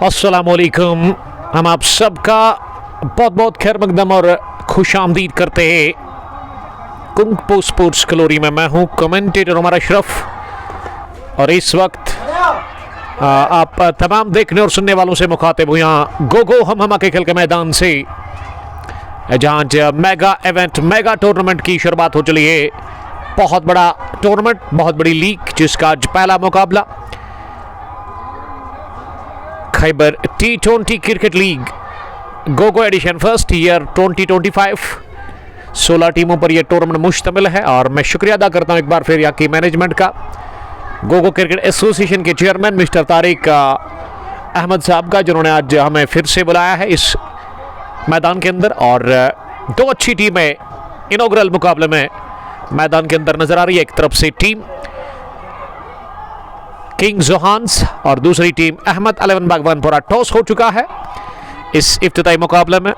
अस्सलाम वालेकुम। हम आप सबका बहुत बहुत खैर मकदम और खुश आमदीद करते हैं कुंग पो स्पोर्ट्स कलोरी में। मैं हूं कमेंटेटर उमर अशरफ और इस वक्त आप तमाम देखने और सुनने वालों से मुखातिब हूँ यहाँ गोगो हम के खेल के मैदान से, जहाँ मेगा इवेंट मेगा टूर्नामेंट की शुरुआत हो चली है। बहुत बड़ा टूर्नामेंट, बहुत बड़ी लीग, जिसका आज पहला मुकाबला खैबर T20 क्रिकेट लीग गोगो एडिशन फर्स्ट ईयर 2025। 16 टीमों पर यह टूर्नामेंट मुश्तमिल है और मैं शुक्रिया अदा करता हूं एक बार फिर यहाँ की मैनेजमेंट का, गोगो क्रिकेट एसोसिएशन के चेयरमैन मिस्टर तारिक अहमद साहब का, जिन्होंने आज हमें फिर से बुलाया है इस मैदान के अंदर। और दो अच्छी टीमें इनॉग्रल मुकाबले में मैदान के अंदर नजर आ रही है। एक तरफ से टीम किंग जोहान्स और दूसरी टीम अहमद 11 बागवानपुरा। टॉस हो चुका है इस इफ्तिताई मुकाबले में।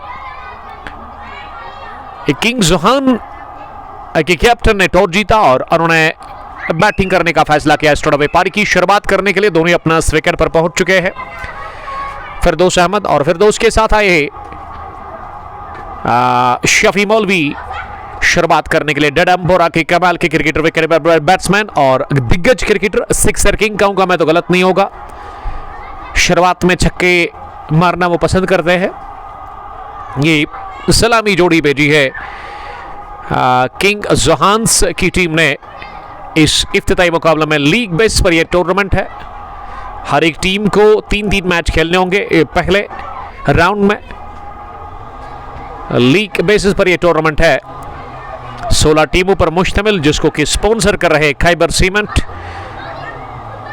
किंग जोहान के कैप्टन ने टॉस जीता और उन्होंने बैटिंग करने का फैसला किया। इस टूर्नामेंट पारी की शुरुआत करने के लिए दोनों अपना विकेट पर पहुंच चुके हैं। फिरदौस अहमद और फिरदौस के साथ आए शफी मौलवी शुरुआत करने के लिए। डडम्बोरा के कमाल के क्रिकेटर, विकेट बैट्समैन और दिग्गज क्रिकेटर, सिक्सर किंग कहूंगा मैं तो गलत नहीं होगा। शुरुआत में छक्के मारना वो पसंद करते हैं। ये सलामी जोड़ी भेजी है किंग जोहान्स की टीम ने इस इफ्तिताई मुकाबले में। लीग बेस पर यह टूर्नामेंट है। हर एक टीम को 3-3 मैच खेलने होंगे पहले राउंड में। लीग बेसिस पर यह टूर्नामेंट है। 16 टीमों पर मुश्तमिल, जिसको कि स्पॉन्सर कर रहे खैबर सीमेंट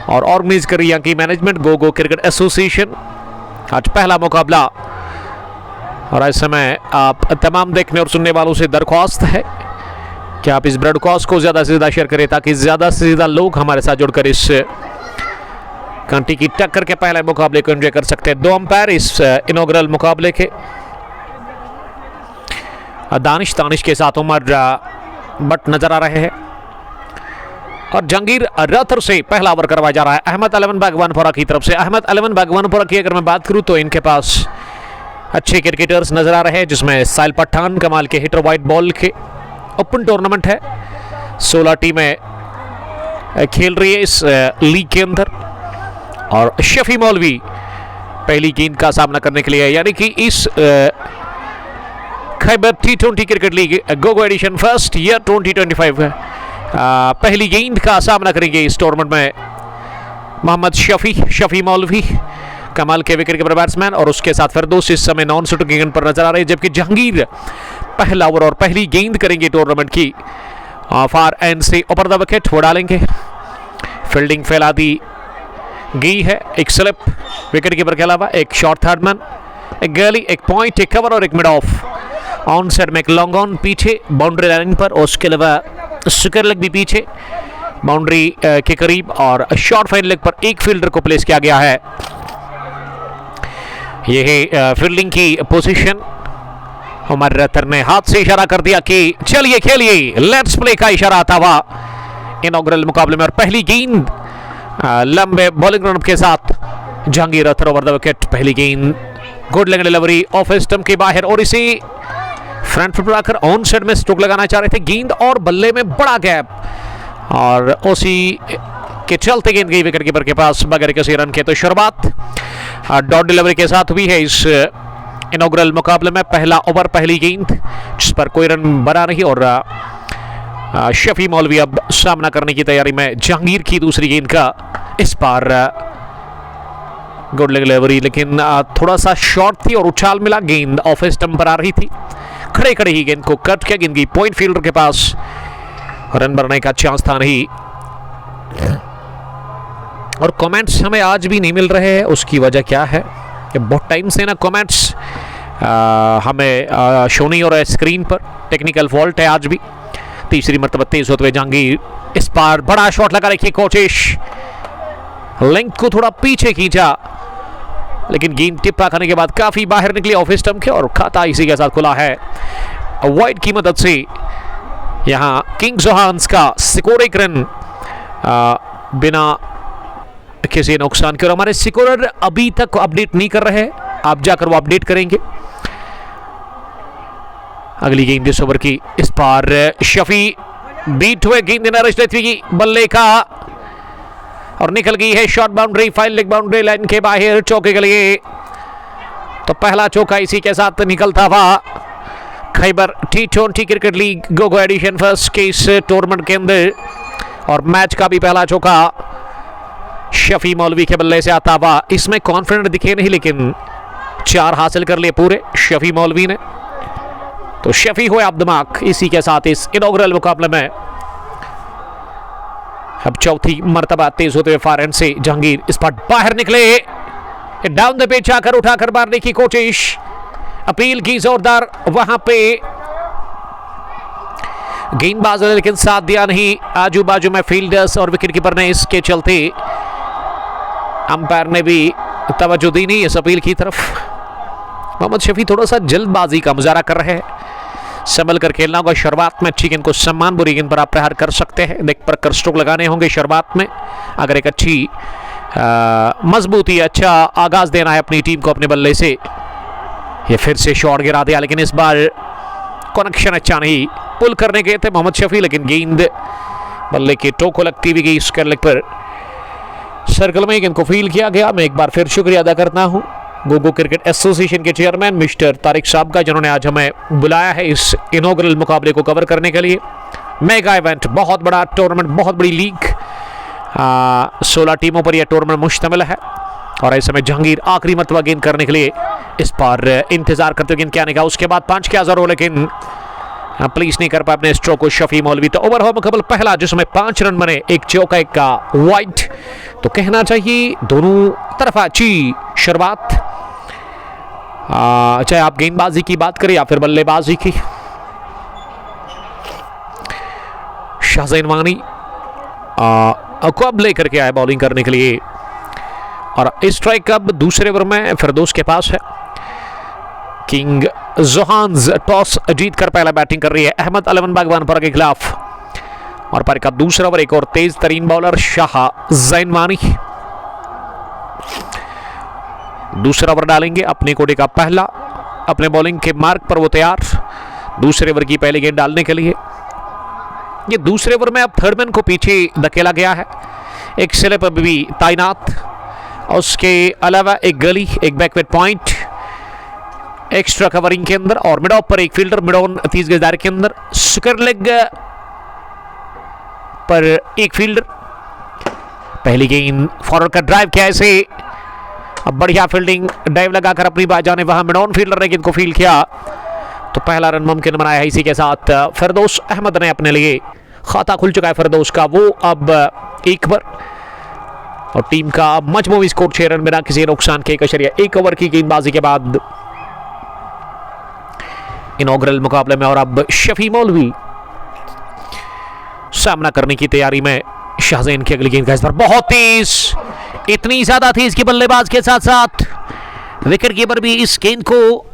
और ऑर्गेनाइज कर रही यहाँ की मैनेजमेंट गोगो क्रिकेट एसोसिएशन। आज पहला मुकाबला और ऐसे में आप तमाम देखने और सुनने वालों से दरख्वास्त है कि आप इस ब्रॉडकास्ट को ज़्यादा से ज़्यादा शेयर करें, ताकि ज़्यादा से ज़्यादा लोग हमारे साथ जुड़कर इस कंट्री की टक्कर के पहले मुकाबले को एंजॉय कर सकते हैं। 2 अंपायर इस इनॉग्रल मुकाबले के, दानिश के साथ उमर बट नजर आ रहे हैं और जंगीर रथर से पहला ओवर करवाया जा रहा है अहमद 11 बागवानपुरा की तरफ से। अहमद 11 बागवानपुरा की अगर मैं बात करूं तो इनके पास अच्छे क्रिकेटर्स नजर आ रहे हैं, जिसमें साहिल पठान कमाल के हिटर, वाइट बॉल के। ओपन टूर्नामेंट है, 16 टीमें खेल रही है इस लीग के अंदर और शफी मौलवी पहली गेंद का सामना करने के लिए, यानी कि इस खैबर T20 क्रिकेट लीग गोगो एडिशन फर्स्ट ईयर 2025 पहली गेंद का सामना करेंगे इस टूर्नामेंट में मोहम्मद शफी मौलवी, कमाल के विकेट कीपर बैट्समैन, और उसके साथ फिरदौस इस समय नॉन शूटिंग गेंद पर नजर आ रहे हैं, जबकि जहांगीर पहला ओवर और पहली गेंद करेंगे टूर्नामेंट की। फार एंड से ऊपर द विकेट वो डालेंगे। फील्डिंग फैला दी गई है, एक स्लिप विकेट कीपर के अलावा, एक शॉर्ट थर्ड मैन, एक गैली, एक पॉइंट, एक कवर और एक मिड ऑफ। ऑन साइड में एक लॉन्ग ऑन पीछे बाउंड्री लाइन पर, और उसके अलावा स्क्वायर लेग भी पीछे बाउंड्री के करीब, और शॉर्ट फाइन लेग पर एक फील्डर को प्लेस किया गया है। यह है फील्डिंग की पोजीशन। उमर रथर ने हाथ से इशारा कर दिया कि चलिए खेलिए, लेट्स प्ले का इशारा आता हुआ इनॉग्रल मुकाबले में। और पहली गेंद लंबे बॉलिंग रन के साथ Jahangir rather over the wicket. पहली गेंद good leg delivery off stump के बाहर, और इसे फ्रंट फुट पर आकर ऑन साइड में स्ट्रोक लगाना चाह रहे थे। गेंद और बल्ले में बड़ा गैप, और उसी के चलते गेंद गई विकेट कीपर के पास बगैर किसी रन के। तो शुरुआत डॉट डिलीवरी के साथ हुई है इस इनॉग्रल मुकाबले में। पहला ओवर पहली गेंद, जिस पर कोई रन बना नहीं, और शफी मौलवी अब सामना करने की तैयारी में जहांगीर की दूसरी गेंद का। इस बार गुड लेग डिलीवरी, लेकिन थोड़ा सा शॉर्ट थी और उछाल मिला, गेंद ऑफ स्टंप पर आ रही थी। खड़े खड़े ही गेंद को कट किया, गेंद की पॉइंट फील्डर के पास, रन बनाने का चांस था नहीं। और कमेंट्स हमें आज भी नहीं मिल रहे हैं, उसकी वजह क्या है कि बहुत टाइम से ना कमेंट्स हमें शो नहीं हो रहा है स्क्रीन पर। टेक्निकल फॉल्ट है आज भी। तीसरी मरतबा तेज होते हुए जहांगीर, इस बार बड़ा शॉट लगा रखी कोशिश, लेंथ को थोड़ा पीछे खींचा, लेकिन गेंद टिप्पा खाने के बाद काफी बाहर निकली ऑफ स्टंप के, और खाता इसी के साथ खुला है वाइड की मदद से। यहां किंग जोहान्स का स्कोर 1 रन बिना किसी नुकसान के। और हमारे स्कोरर अभी तक अपडेट नहीं कर रहे हैं, आप जाकर वो अपडेट करेंगे। अगली गेंद इस ओवर की, इस बार शफी बीट हुए गेंद की बल्ले का और निकल गई है short boundary, file leg boundary line के बाहर चौके के लिए। तो पहला चौका इसी के साथ निकलता हुआ खैबर T20 क्रिकेट लीग गोगो एडिशन फर्स्ट के इस टूर्नामेंट के अंदर। और मैच का भी पहला चौका शफी मौलवी के बल्ले से आता हुआ। इसमें कॉन्फिडेंट दिखे नहीं, लेकिन 4 हासिल कर लिए पूरे शफी मौलवी ने। तो शफी हुए आप दिमाग इसी के साथ इस इनॉग्रल मुकाबले में। अब चौथी मर्तबा तेज होते हुए फार एंड से जहांगीर इस पर बाहर निकले, डाउन द पिच आकर उठाकर मारने की कोशिश, अपील की जोरदार, वहां पे गेंदबाज ने लेकिन साथ दिया नहीं। आजू बाजू में फील्डर्स और विकेट कीपर ने इसके चलते अंपायर ने भी तवज्जो दी नहीं इस अपील की तरफ। मोहम्मद शफी थोड़ा सा जल्दबाजी का मुजाहरा कर रहे हैं, संभल कर खेलना होगा। शुरुआत में अच्छी गेंद को सम्मान, बुरी गेंद पर आप प्रहार कर सकते हैं, देख पर कर स्ट्रोक लगाने होंगे शुरुआत में। अगर एक अच्छी मजबूती, अच्छा आगाज देना है अपनी टीम को अपने बल्ले से। ये फिर से शॉट गिरा दिया, लेकिन इस बार कनेक्शन अच्छा नहीं। पुल करने गए थे मोहम्मद शफी, लेकिन गेंद बल्ले के टो को लगती हुई गई स्क्वायर लेग पर। सर्कल में गेंद को फील किया गया। मैं एक बार फिर शुक्रिया अदा करता हूं गोगो क्रिकेट एसोसिएशन के चेयरमैन मिस्टर तारिक साहब का, जिन्होंने आज हमें बुलाया है इस इनॉग्रल मुकाबले को कवर करने के लिए। मेगा इवेंट, बहुत बड़ा टूर्नामेंट, बहुत बड़ी लीग, 16 टीमों पर यह टूर्नामेंट मुश्तमिल है। और ऐसे में जहांगीर आखिरी मरतबा गेंद करने के लिए इस पर इंतजार करते हुए गेंद क्या निकाला, उसके बाद 5 क्या जरूर, लेकिन प्लीज नहीं कर पाए अपने स्ट्रोक को शफी मौलवी। तो ओवर हो मुकाबला पहला, जिसमें 5 रन बने, एक चौका एक का वाइड। तो कहना चाहिए दोनों तरफ अच्छी शुरुआत, चाहे आप गेंदबाजी की बात करें या फिर बल्लेबाजी की। शाहज़ैन वानी अकब लेकर के आए बॉलिंग करने के लिए। और स्ट्राइक अब दूसरे ओवर में फिरदौस के पास है। किंग जोहान्स टॉस जीत कर पहला बैटिंग कर रही है अहमद अलवन बागवान पर के खिलाफ। और पर का दूसरा ओवर, एक और तेज तरीन बॉलर शाहज़ैन वानी दूसरा ओवर डालेंगे। अपने कोडे का पहला, अपने बॉलिंग के मार्क पर वो तैयार दूसरे ओवर की पहली गेंद डालने के लिए। ये दूसरे ओवर में अब थर्डमैन को पीछे धकेला गया है, एक स्लिप भी तैनात, उसके अलावा एक गली, एक बैकवेट पॉइंट एक्स्ट्रा कवरिंग के अंदर, और मिड ऑफ पर एक फील्डर मिड ऑन 30 गज दायरे के अंदर, स्क्वायर लेग पर एक फील्डर। पहली गेंद फॉरवर्ड का ड्राइव किया इसे, अब बढ़िया फील्डिंग, डाइव लगाकर अपनी बात जाने, वहां मिड ऑन फील्डर ने गेंद को फील्ड किया। तो पहला रन मुमकिन बनाया है। इसी के साथ फिरदौस अहमद ने अपने लिए खाता खुल चुका है फिरदौस का, वो अब एक ओवर और टीम का मजमूई स्कोर 6 रन बिना किसी नुकसान के 1 ओवर की गेंदबाजी के बाद इनॉग्रल मुकाबले में। और अब शफी मौलवी सामना करने की तैयारी में। शाहज़ैन की अगली गेंद का इस पर बहुत तेज, इतनी ज्यादा तेज कि बल्लेबाज के साथ साथ विकेट कीपर भी इस गेंद को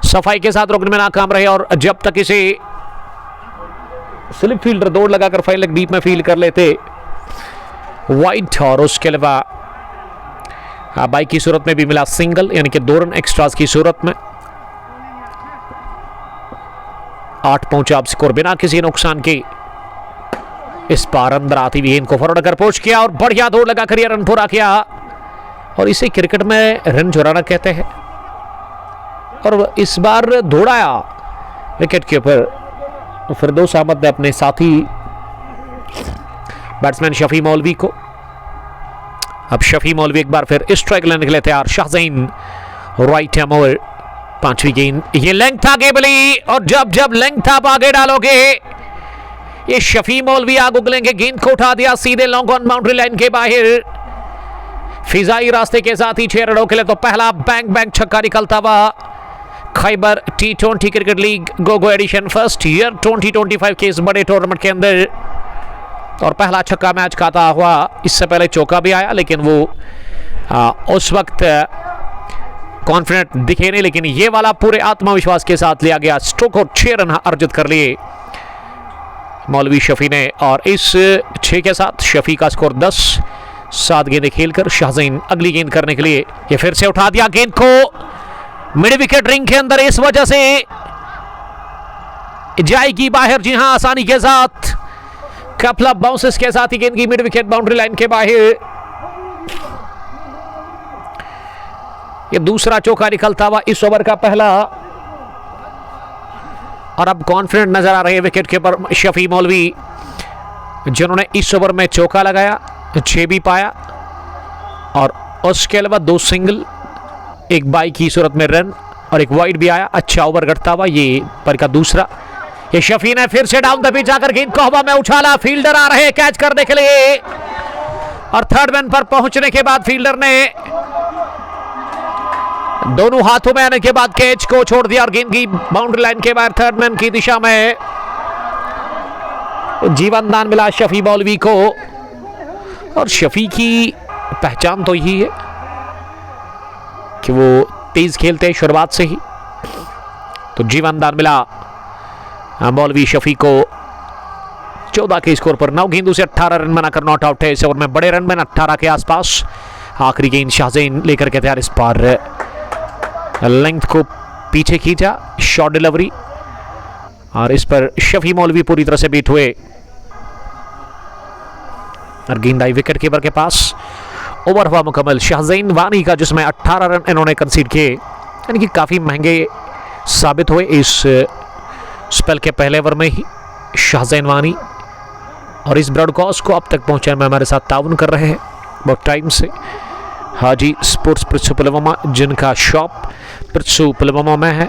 सफाई के साथ रोकने में नाकाम रहे। और जब तक इसे स्लिप फील्डर दौड़ लगाकर फाइल लेग डीप में फील्ड कर लेते वाइड, और उसके अलावा बाई की सूरत में भी मिला सिंगल, यानी कि 2 रन एक्स्ट्रास की सूरत में 8 पहुंचा अब स्कोर बिना किसी नुकसान के। इस बार अंदर आती हुई गेंद को फॉरवर्ड कर पहुंच किया और बढ़िया दौड़ लगाकर यह रन पूरा किया। और इसे क्रिकेट में रन चुराना कहते हैं। और इस बार दौड़ाया विकेट के ऊपर फिरदौस अहमद ने अपने साथी बैट्समैन शफी मौलवी को। अब शफी मौलवी एक बार फिर स्ट्राइक लेने के लिए तैयार। शाहज़ैन राइट हैम ओवर, 5वीं गेंद, ये लेंथ आगे मिली, और जब जब लेंथ आप आगे डालोगे ये शफी मौलवी आग उगलेंगे। गेंद को उठा दिया सीधे लॉन्ग ऑन बाउंड्री लाइन के बाहर, फिजाई रास्ते के साथ ही 6 रनों के लिए। तो पहला बैंग बैंग छक्का निकलता हुआ खैबर T20 क्रिकेट लीग गोगो एडिशन फर्स्ट ईयर 2025 के इस बड़े टूर्नामेंट के अंदर। और पहला छक्का मैच खाता हुआ, इससे पहले चौका भी आया, लेकिन वो उस वक्त कॉन्फिडेंट दिखे नहीं, लेकिन ये वाला पूरे आत्मविश्वास के साथ लिया गया स्ट्रोक और 6 रन अर्जित कर लिए मौलवी शफी ने। और इस 6 के साथ शफी का स्कोर 10, 7 गेंदें खेलकर शाहज़ैन अगली गेंद करने के लिए ये फिर से उठा दिया गेंद को मिड विकेट रिंग के अंदर, इस वजह से जाएगी बाहर। जी हां, आसानी के साथ कपल ऑफ बाउंसेस के साथ ही गेंद की मिड विकेट बाउंड्री लाइन के बाहर। ये दूसरा चौका निकलता हुआ इस ओवर का पहला, और अब कॉन्फिडेंट नजर आ रहे हैं विकेट कीपर शफी मौलवी, जिन्होंने इस ओवर में चौका लगाया, 6 भी पाया और उसके अलावा 2 सिंगल, 1 बाई की सूरत में रन और 1 वाइड भी आया। अच्छा ओवर घटता हुआ ये पर का दूसरा। ये शफी ने फिर से डाउन द पिच जाकर गेंद को हवा में उछाला, फील्डर आ रहे कैच करने के लिए, और थर्ड मैन पर पहुंचने के बाद फील्डर ने दोनों हाथों में आने के बाद कैच को छोड़ दिया और गेंद की बाउंड्री लाइन के बाहर थर्ड मैन की दिशा में जीवन दान मिला शफी मौलवी को। और शफी की पहचान तो यही है कि वो तेज खेलते हैं शुरुआत से ही, तो जीवन दान मिला मौलवी शफी को 14 के स्कोर पर। 9 गेंदों से 18 रन बनाकर नॉट आउट है इस ओवर में, बड़े रन में 18 के आसपास। आखिरी गेंद शाहज़ैन लेकर के तैयार, इस पर लेंथ को पीछे खींचा, शॉर्ट डिलीवरी, और इस पर शफी मौलवी पूरी तरह से बीट हुए और गेंद आई विकेट कीपर के पास। ओवर हुआ मुकम्मल शाहज़ैन वानी का, जिसमें 18 रन इन्होंने कंसीड किए, यानी कि काफ़ी महंगे साबित हुए इस स्पेल के पहले ओवर में ही शाहज़ैन वानी। और इस ब्रॉडकास्ट को अब तक पहुंचाने में हमारे साथ ताउन कर रहे हैं बहुत टाइम से हाजी स्पोर्ट्स पृथ्वी पुलवामा, जिनका शॉप पृथ्वी पुलवामा में है,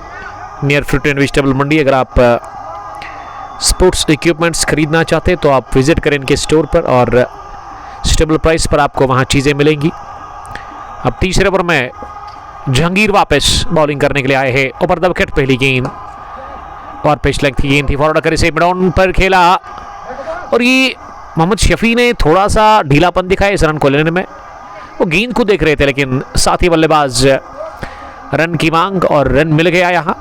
नियर फ्रूट एंड वेजिटेबल मंडी। अगर आप स्पोर्ट्स इक्विपमेंट्स खरीदना चाहते हैं तो आप विजिट करें इनके स्टोर पर, और स्टेबल प्राइस पर आपको वहां चीज़ें मिलेंगी। अब तीसरे ओवर में जहांगीर वापस बॉलिंग करने के लिए आए हैं। ओवर द विकेट पहली गेंद, और पिच लेंथ की गेंद थी, फॉरवर्ड कर इसे मिडॉन पर खेला, और ये मोहम्मद शफी ने थोड़ा सा ढीलापन दिखाया इस रन को लेने में। वो गेंद को देख रहे थे, लेकिन साथी बल्लेबाज रन की मांग, और रन मिल गया यहाँ।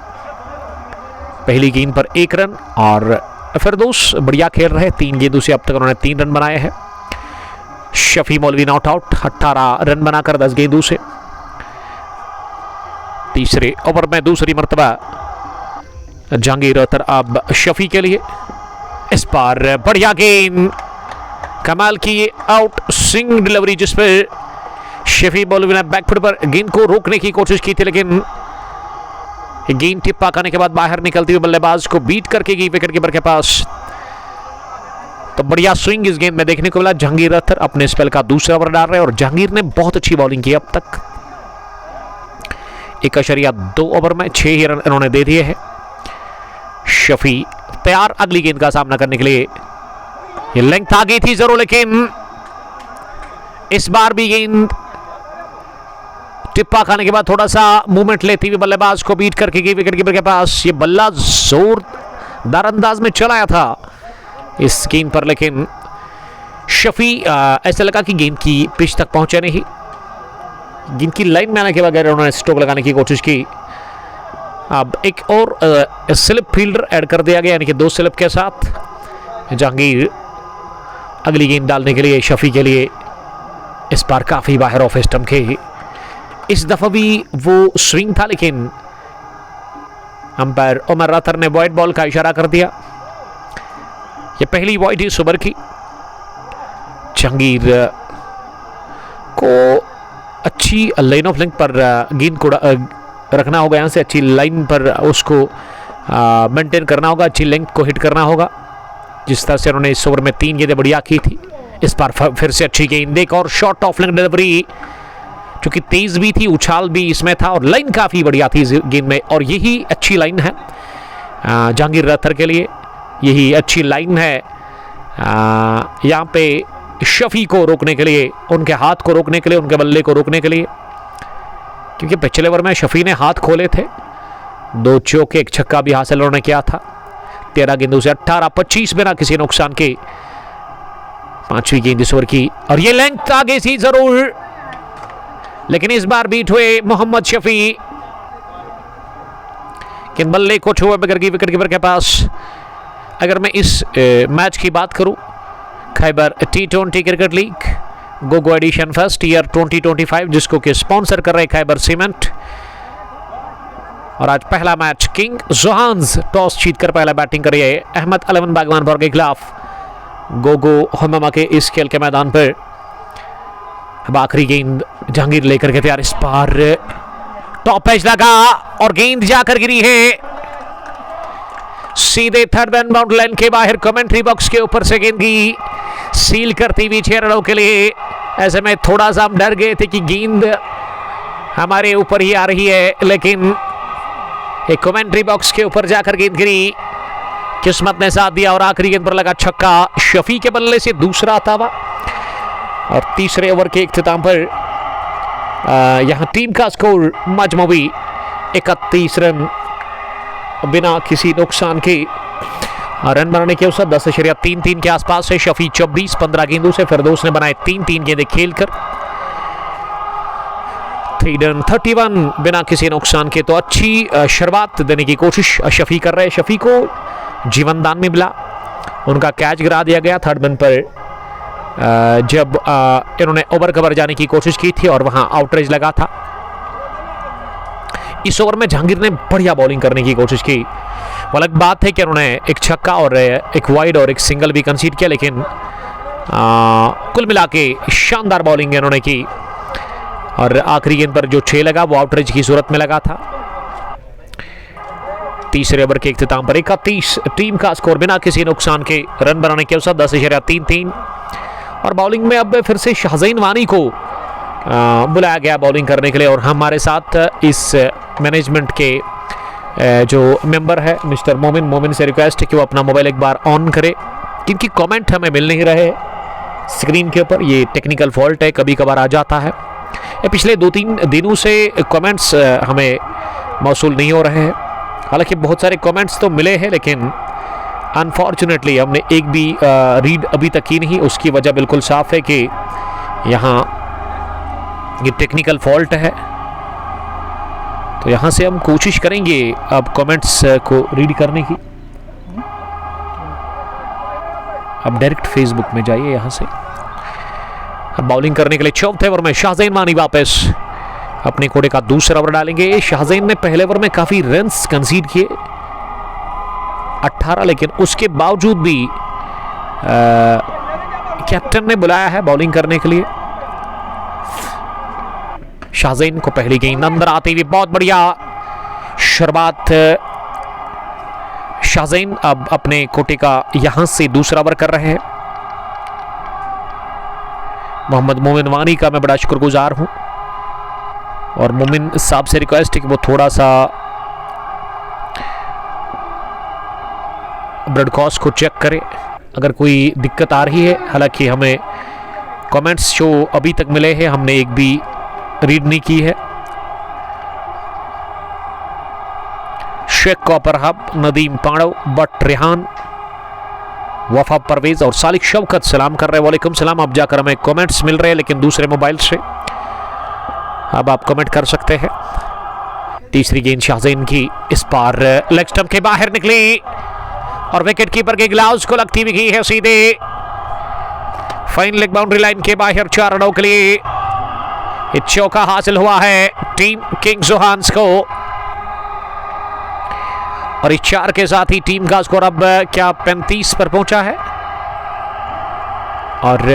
पहली गेंद पर 1 रन, और फिरदौस बढ़िया खेल रहे, 3 गेंदों से अब तक उन्होंने 3 रन बनाए हैं। शफी मौलवी नॉट आउट, 18 रन बनाकर 10 गेंदों से। तीसरे ओवर में दूसरी मर्तबा जहांगीर अख्तर अब शफी के लिए, इस पर बढ़िया गेंद, कमाल की आउट स्विंग डिलीवरी, जिस पर शफी मौलवी ने बैकफुट पर गेंद को रोकने की कोशिश की थी, लेकिन गेंद टिप्पा करने के बाद बाहर निकलती हुई बल्लेबाज को बीट करके गई विकेट कीपर के पास। तो बढ़िया स्विंग इस गेंद में देखने को मिला। जहांगीर अख्तर अपने स्पेल का दूसरा ओवर डाल रहे हैं, और जहांगीर ने बहुत अच्छी बॉलिंग की अब तक। 1.2 ओवर में 6 ही रन इन्होंने दे दिए हैं। शफी तैयार अगली गेंद का सामना करने के लिए। ये लेंथ आ गई थी जरूर, लेकिन इस बार भी गेंद टिप्पा खाने के बाद थोड़ा सा मूवमेंट लेती हुई बल्लेबाज को बीट करके गई विकेट कीपर के पास। ये बल्ला जोरदार अंदाज में चलाया था इस गेंद पर, लेकिन शफी ऐसा लगा कि गेंद की पिच तक पहुंचे नहीं। गेंद की लाइन में आने के बगैर उन्होंने स्ट्रोक लगाने की कोशिश की। अब एक और स्लिप फील्डर ऐड कर दिया गया, यानी कि 2 स्लिप के साथ जहांगीर अगली गेंद डालने के लिए शफी के लिए। इस बार काफी बाहर ऑफ स्टंप के, इस दफा भी वो स्विंग था, लेकिन अंपायर उमर अख्तर ने वाइड बॉल का इशारा कर दिया। ये पहली वाइड इस ओवर की। जहांगीर को अच्छी लाइन ऑफ लेंथ पर गेंद को रखना होगा, यहाँ से अच्छी लाइन पर उसको मेंटेन करना होगा, अच्छी लेंथ को हिट करना होगा, जिस तरह से उन्होंने इस ओवर में 3 गेंदें बढ़िया की थी। इस बार फिर से अच्छी गेंद, एक और शॉर्ट ऑफ लेंथ डिलीवरी, जो कि तेज भी थी, उछाल भी इसमें था, और लाइन काफ़ी बढ़िया थी इस गेंद में। और यही अच्छी लाइन है जहांगीर अख्तर के लिए, यही अच्छी लाइन है यहाँ पे शफी को रोकने के लिए, उनके हाथ को रोकने के लिए, उनके बल्ले को रोकने के लिए। क्योंकि पिछले ओवर में शफी ने हाथ खोले थे, 2 चौके 1 छक्का भी हासिल उन्होंने किया था। 13 गेंदों से 18-25 बिना किसी नुकसान के। 5वीं गेंद इस ओवर की, और ये लेंथ आगे सी जरूर, लेकिन इस बार बीट हुए मोहम्मद शफी कि बल्ले को छुए बगैर की विकेट कीपर के पास। अगर मैं इस मैच की बात करूं, खैबर T20 क्रिकेट लीग गोगो एडिशन फर्स्ट ईयर 2025, जिसको कि स्पॉन्सर कर रहे खैबर सीमेंट। और आज पहला मैच किंग जोहान्स टॉस जीतकर पहला बैटिंग कर रही है अहमद 11 बागवानपुर के खिलाफ गोगो हमामा के इस खेल के मैदान पर। अब आखिरी गेंद जहांगीर लेकर के तैयार, इस बार टॉप एज लगा और गेंद जाकर गिरी है सीधे थर्ड बैन बाउंड्री लाइन के बाहर। कमेंट्री बॉक्स के ऊपर से गेंद की सील करती हुई 6 रनों के लिए। ऐसे में थोड़ा सा हम डर गए थे कि गेंद हमारे ऊपर ही आ रही है, लेकिन एक कमेंट्री बॉक्स के ऊपर जाकर गेंद गिरी, किस्मत ने साथ दिया और आखिरी गेंद पर लगा छक्का। शफी के बल्ले से दूसरा तावा और तीसरे ओवर के इख्तिताम पर यहां टीम का स्कोर मजमूई 31 रन बिना किसी नुकसान के। रन बनाने के औसत 10.33 के आसपास है। शफी 24-15 गेंदों से, फिरदौस ने बनाए 3 गेंदें खेलकर 331 बिना किसी नुकसान के। तो अच्छी शुरुआत देने की कोशिश शफी कर रहे हैं। शफी को जीवन दान में मिला, उनका कैच गिरा दिया गया थर्ड मैन पर जब इन्होंने ओवर कवर जाने की कोशिश की थी और वहां आउटरेज लगा था। इस ओवर में जहांगीर ने बढ़िया बॉलिंग करने की कोशिश की। वो अलग बात है कि उन्होंने एक छक्का और एक वाइड और एक सिंगल भी कंसीड किया, लेकिन कुल मिला के शानदार बॉलिंग इन्होंने की। और आखिरी गेंद पर जो 6 लगा वो आउटरेज की सूरत में लगा था। तीसरे ओवर के इख्तिताम पर 31 टीम का स्कोर बिना किसी नुकसान के। रन बनाने के औसत 10.33 और बॉलिंग में अब फिर से शाहज़ैन वानी को बुलाया गया बॉलिंग करने के लिए। और हमारे साथ इस मैनेजमेंट के जो मेंबर है मिस्टर मोमिन से रिक्वेस्ट है कि वो अपना मोबाइल एक बार ऑन करे, क्योंकि कमेंट हमें मिल नहीं रहे स्क्रीन के ऊपर। ये टेक्निकल फॉल्ट है, कभी कभार आ जाता है। ये पिछले 2-3 दिनों से कमेंट्स हमें मौसूल नहीं हो रहे हैं। हालांकि बहुत सारे कमेंट्स तो मिले हैं, लेकिन अनफॉर्चुनेटली हमने एक भी रीड अभी तक की नहीं। उसकी वजह बिल्कुल साफ है कि यहाँ ये टेक्निकल फॉल्ट है। तो यहाँ से हम कोशिश करेंगे अब कमेंट्स को रीड करने की। अब डायरेक्ट फेसबुक में जाइए यहाँ से। अब बॉलिंग करने के लिए चौथे ओवर में शाहज़ैन वानी वापस अपने कोड़े का दूसरा ओवर डालेंगे। शाहज़ैन ने पहले ओवर में काफी रन्स कंसीड किए 18, लेकिन उसके बावजूद भी कैप्टन ने बुलाया है बॉलिंग करने के लिए। शाहज़ैन को पहली गेंद अंदर आती हुई बहुत बढ़िया शुरुआत। शाहज़ैन अब अपने कोटे का यहां से दूसरा ओवर कर रहे हैं। मोहम्मद मोमिन वानी का मैं बड़ा शुक्रगुजार हूं और मोमिन साहब से रिक्वेस्ट है कि वो थोड़ा सा ब्रॉडकास्ट को चेक करें अगर कोई दिक्कत आ रही है। हालांकि हमें कमेंट्स जो अभी तक मिले हैं हमने एक भी रीड नहीं की है। शेख कॉपर हब, नदीम पांडव, बट रेहान, वफा परवेज और सालिक शौकत सलाम कर रहे हैं। वालेकुम सलाम। अब जाकर हमें कमेंट्स मिल रहे हैं लेकिन दूसरे मोबाइल से। अब आप कमेंट कर सकते हैं। तीसरी गेंद शाहज़ैन की, इस बार लेग स्टंप के बाहर निकली और विकेट कीपर के ग्लव्स को लगती हुई है सीधे फाइन लेग बाउंड्री लाइन के बाहर 4 रनों के लिए। एक चौका हासिल हुआ है टीम किंग जोहान्स को और इस 4 के साथ ही टीम का स्कोर अब क्या 35 पर पहुंचा है। और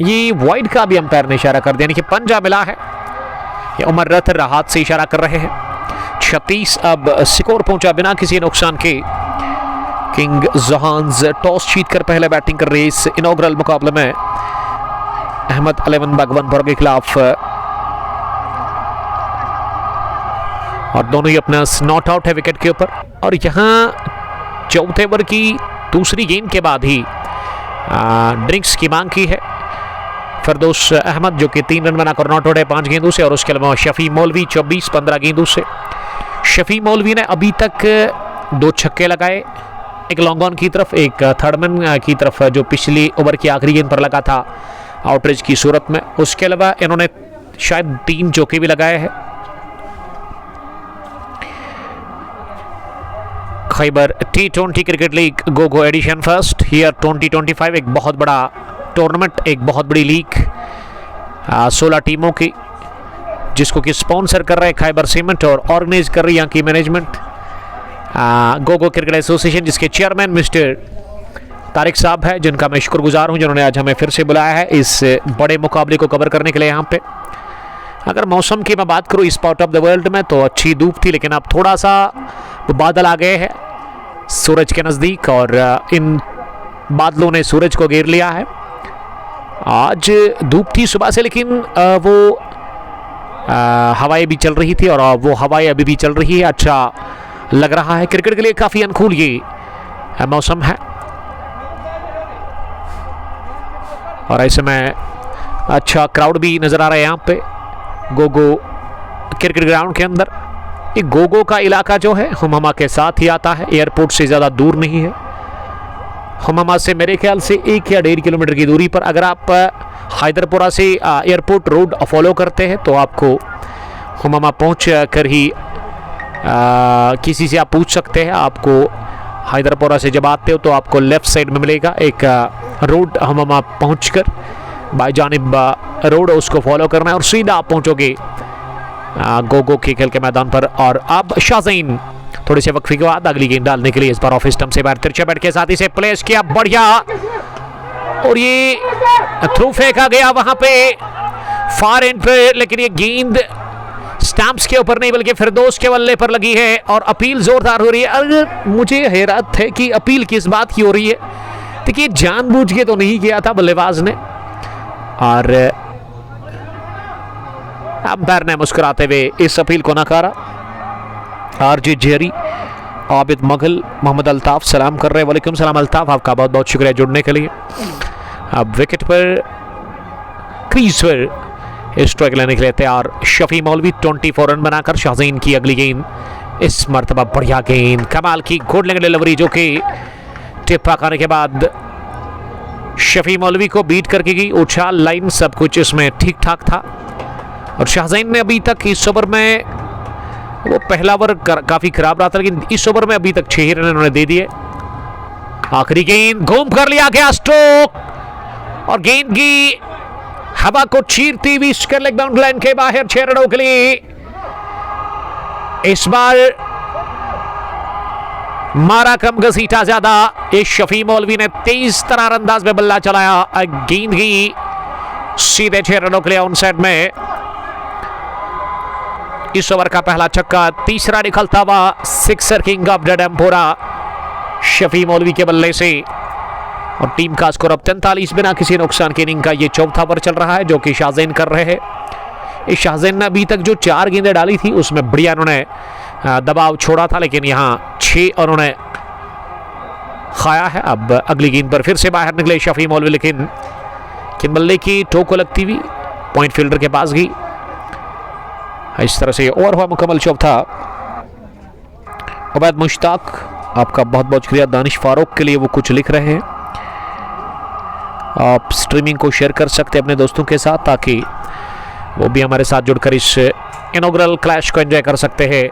ये वाइड का भी अंपायर ने इशारा कर दिया, यानी कि पंजा मिला है। ये उमर रथ हाथ से इशारा कर रहे हैं। 36 अब स्कोर पहुंचा बिना किसी नुकसान के। किंग जोहान्स टॉस जीतकर पहले बैटिंग कर रही है इस इनॉग्रल मुकाबले में अहमद 11 बागवानपुर के खिलाफ। और दोनों ही अपना नॉट आउट है विकेट के ऊपर। और यहां चौथे ओवर की दूसरी गेंद के बाद ही ड्रिंक्स की मांग की है फिरदौस अहमद, जो कि 3 रन बनाकर नॉट आउट है 5 गेंदों से। और उसके अलावा शफी मौलवी 24-15 गेंदों से। शफी मौलवी ने अभी तक 2 छक्के लगाए, एक लॉन्ग ऑन की तरफ, एक थर्डमैन की तरफ जो पिछली ओवर की आखिरी गेंद पर लगा था आउटरेज की सूरत में। उसके अलावा इन्होंने शायद 3 चौके भी लगाए हैं। खैबर T20 क्रिकेट लीग गोगो एडिशन फर्स्ट ईयर 2025 एक बहुत बड़ा टूर्नामेंट, एक बहुत बड़ी लीग 16 टीमों की, जिसको कि स्पॉन्सर कर रहे हैं खैबर सीमेंट और ऑर्गेनाइज कर रही है यहाँ की मैनेजमेंट गोगो क्रिकेट एसोसिएशन, जिसके चेयरमैन मिस्टर तारिक साहब है, जिनका मैं शुक्रगुजार हूँ जिन्होंने आज हमें फिर से बुलाया है इस बड़े मुकाबले को कवर करने के लिए यहाँ पे। अगर मौसम की मैं बात करूँ इस पार्ट ऑफ द वर्ल्ड में तो अच्छी धूप थी, लेकिन अब थोड़ा सा बादल आ गए हैं सूरज के नज़दीक और इन बादलों ने सूरज को घेर लिया है। आज धूप थी सुबह से, लेकिन वो हवाएं भी चल रही थी और वो हवाएं अभी भी चल रही है। अच्छा लग रहा है, क्रिकेट के लिए काफ़ी अनुकूल ये मौसम है और ऐसे में अच्छा क्राउड भी नज़र आ रहा है यहाँ पे गोगो क्रिकेट ग्राउंड के अंदर। ये गोगो का इलाका जो है हममा के साथ ही आता है, एयरपोर्ट से ज़्यादा दूर नहीं है। हममा से मेरे ख्याल से 1 या 1.5 किलोमीटर की दूरी पर, अगर आप हैदरपुरा से एयरपोर्ट रोड फॉलो करते हैं तो आपको हममा पहुँच कर ही किसी से आप पूछ सकते हैं। आपको हैदरपुरा से जब आते हो तो आपको लेफ़्ट साइड में मिलेगा एक रोड, हममा पहुँच कर बाईजानिब रोड उसको फॉलो करना है और सीधा आप पहुँचोगे गोगो के खेल के मैदान पर। और अब शाज़ीन थोड़ी से वक्फे के बाद अगली गेंद डालने के लिए इस बार ऑफ स्टंप से बाहर तिरछे बैट के साथ इसे प्लेस किया, बढ़िया, और ये थ्रू फेंका गया वहां पे फार एंड पे, लेकिन ये गेंद स्टंप्स के ऊपर नहीं बल्कि फिरदौस के बल्ले पर लगी है और अपील जोरदार हो रही है। अगर मुझे हैरत है कि अपील किस बात की हो रही है, देखिए जानबूझ के तो नहीं किया था बल्लेबाज ने, और अंपायर ने मुस्कुराते हुए इस अपील को नकारा। आरजे जेरी, आबिद मुगल, मोहम्मद अल्ताफ सलाम कर रहे हैं। वालेकुम सलाम अल्ताफ, आपका बहुत बहुत शुक्रिया जुड़ने के लिए। अब विकेट पर क्रीज पर स्ट्राइक लेने के लिए तैयार शफी मौलवी 24 रन बनाकर शाज़ीन की अगली गेंद, इस मरतबा बढ़िया गेंद, कमाल की गुड लेग डिलीवरी जो कि टिप्पा खाने के बाद शफी मौलवी को बीट करके गई। उछाल लाइन सब कुछ इसमें ठीक ठाक था और शाज़ीन ने अभी तक इस ओवर में, वो पहला ओवर काफ़ी खराब रहा था लेकिन इस ओवर में अभी तक 6 रन उन्होंने दे दिए। आखिरी गेंद घूम कर लिया गया स्ट्रोक और गेंद की हवा को चीरती हुई स्क्वायर लेग बाउंड्री लाइन के बाहर 6 रनों के लिए। इस बार मारा कम घसीटा ज्यादा, इस शफी मौलवी ने तेज तरार अंदाज में बल्ला चलाया, गेंद की सीधे 6 रनों के लिए ऑन साइड में। इस ओवर का पहला छक्का, तीसरा निकलता हुआ सिक्सर किंग ऑफ डडमपोरा शफी मौलवी के बल्ले से, और टीम का स्कोर अब 43 बिना किसी नुकसान की इनिंग का ये चौथा ओवर चल रहा है जो कि शाज़ीन कर रहे हैं। इस शाज़ीन ने अभी तक जो 4 गेंदें डाली थी उसमें बढ़िया उन्होंने दबाव छोड़ा था, लेकिन यहाँ 6 उन्होंने खाया है। अब अगली गेंद पर फिर से बाहर निकले शफी मौलवी, लेकिन बल्ले की टो को लगती हुई पॉइंट फील्डर के पास गई। इस तरह से ओवर हुआ मुकम्मल चौथा। उबैद मुश्ताक, आपका बहुत बहुत शुक्रिया। दानिश फारूक के लिए वो कुछ लिख रहे हैं, आप स्ट्रीमिंग को शेयर कर सकते हैं अपने दोस्तों के साथ ताकि वो भी हमारे साथ जुड़कर इस इनॉग्रल क्लैश को एंजॉय कर सकते हैं।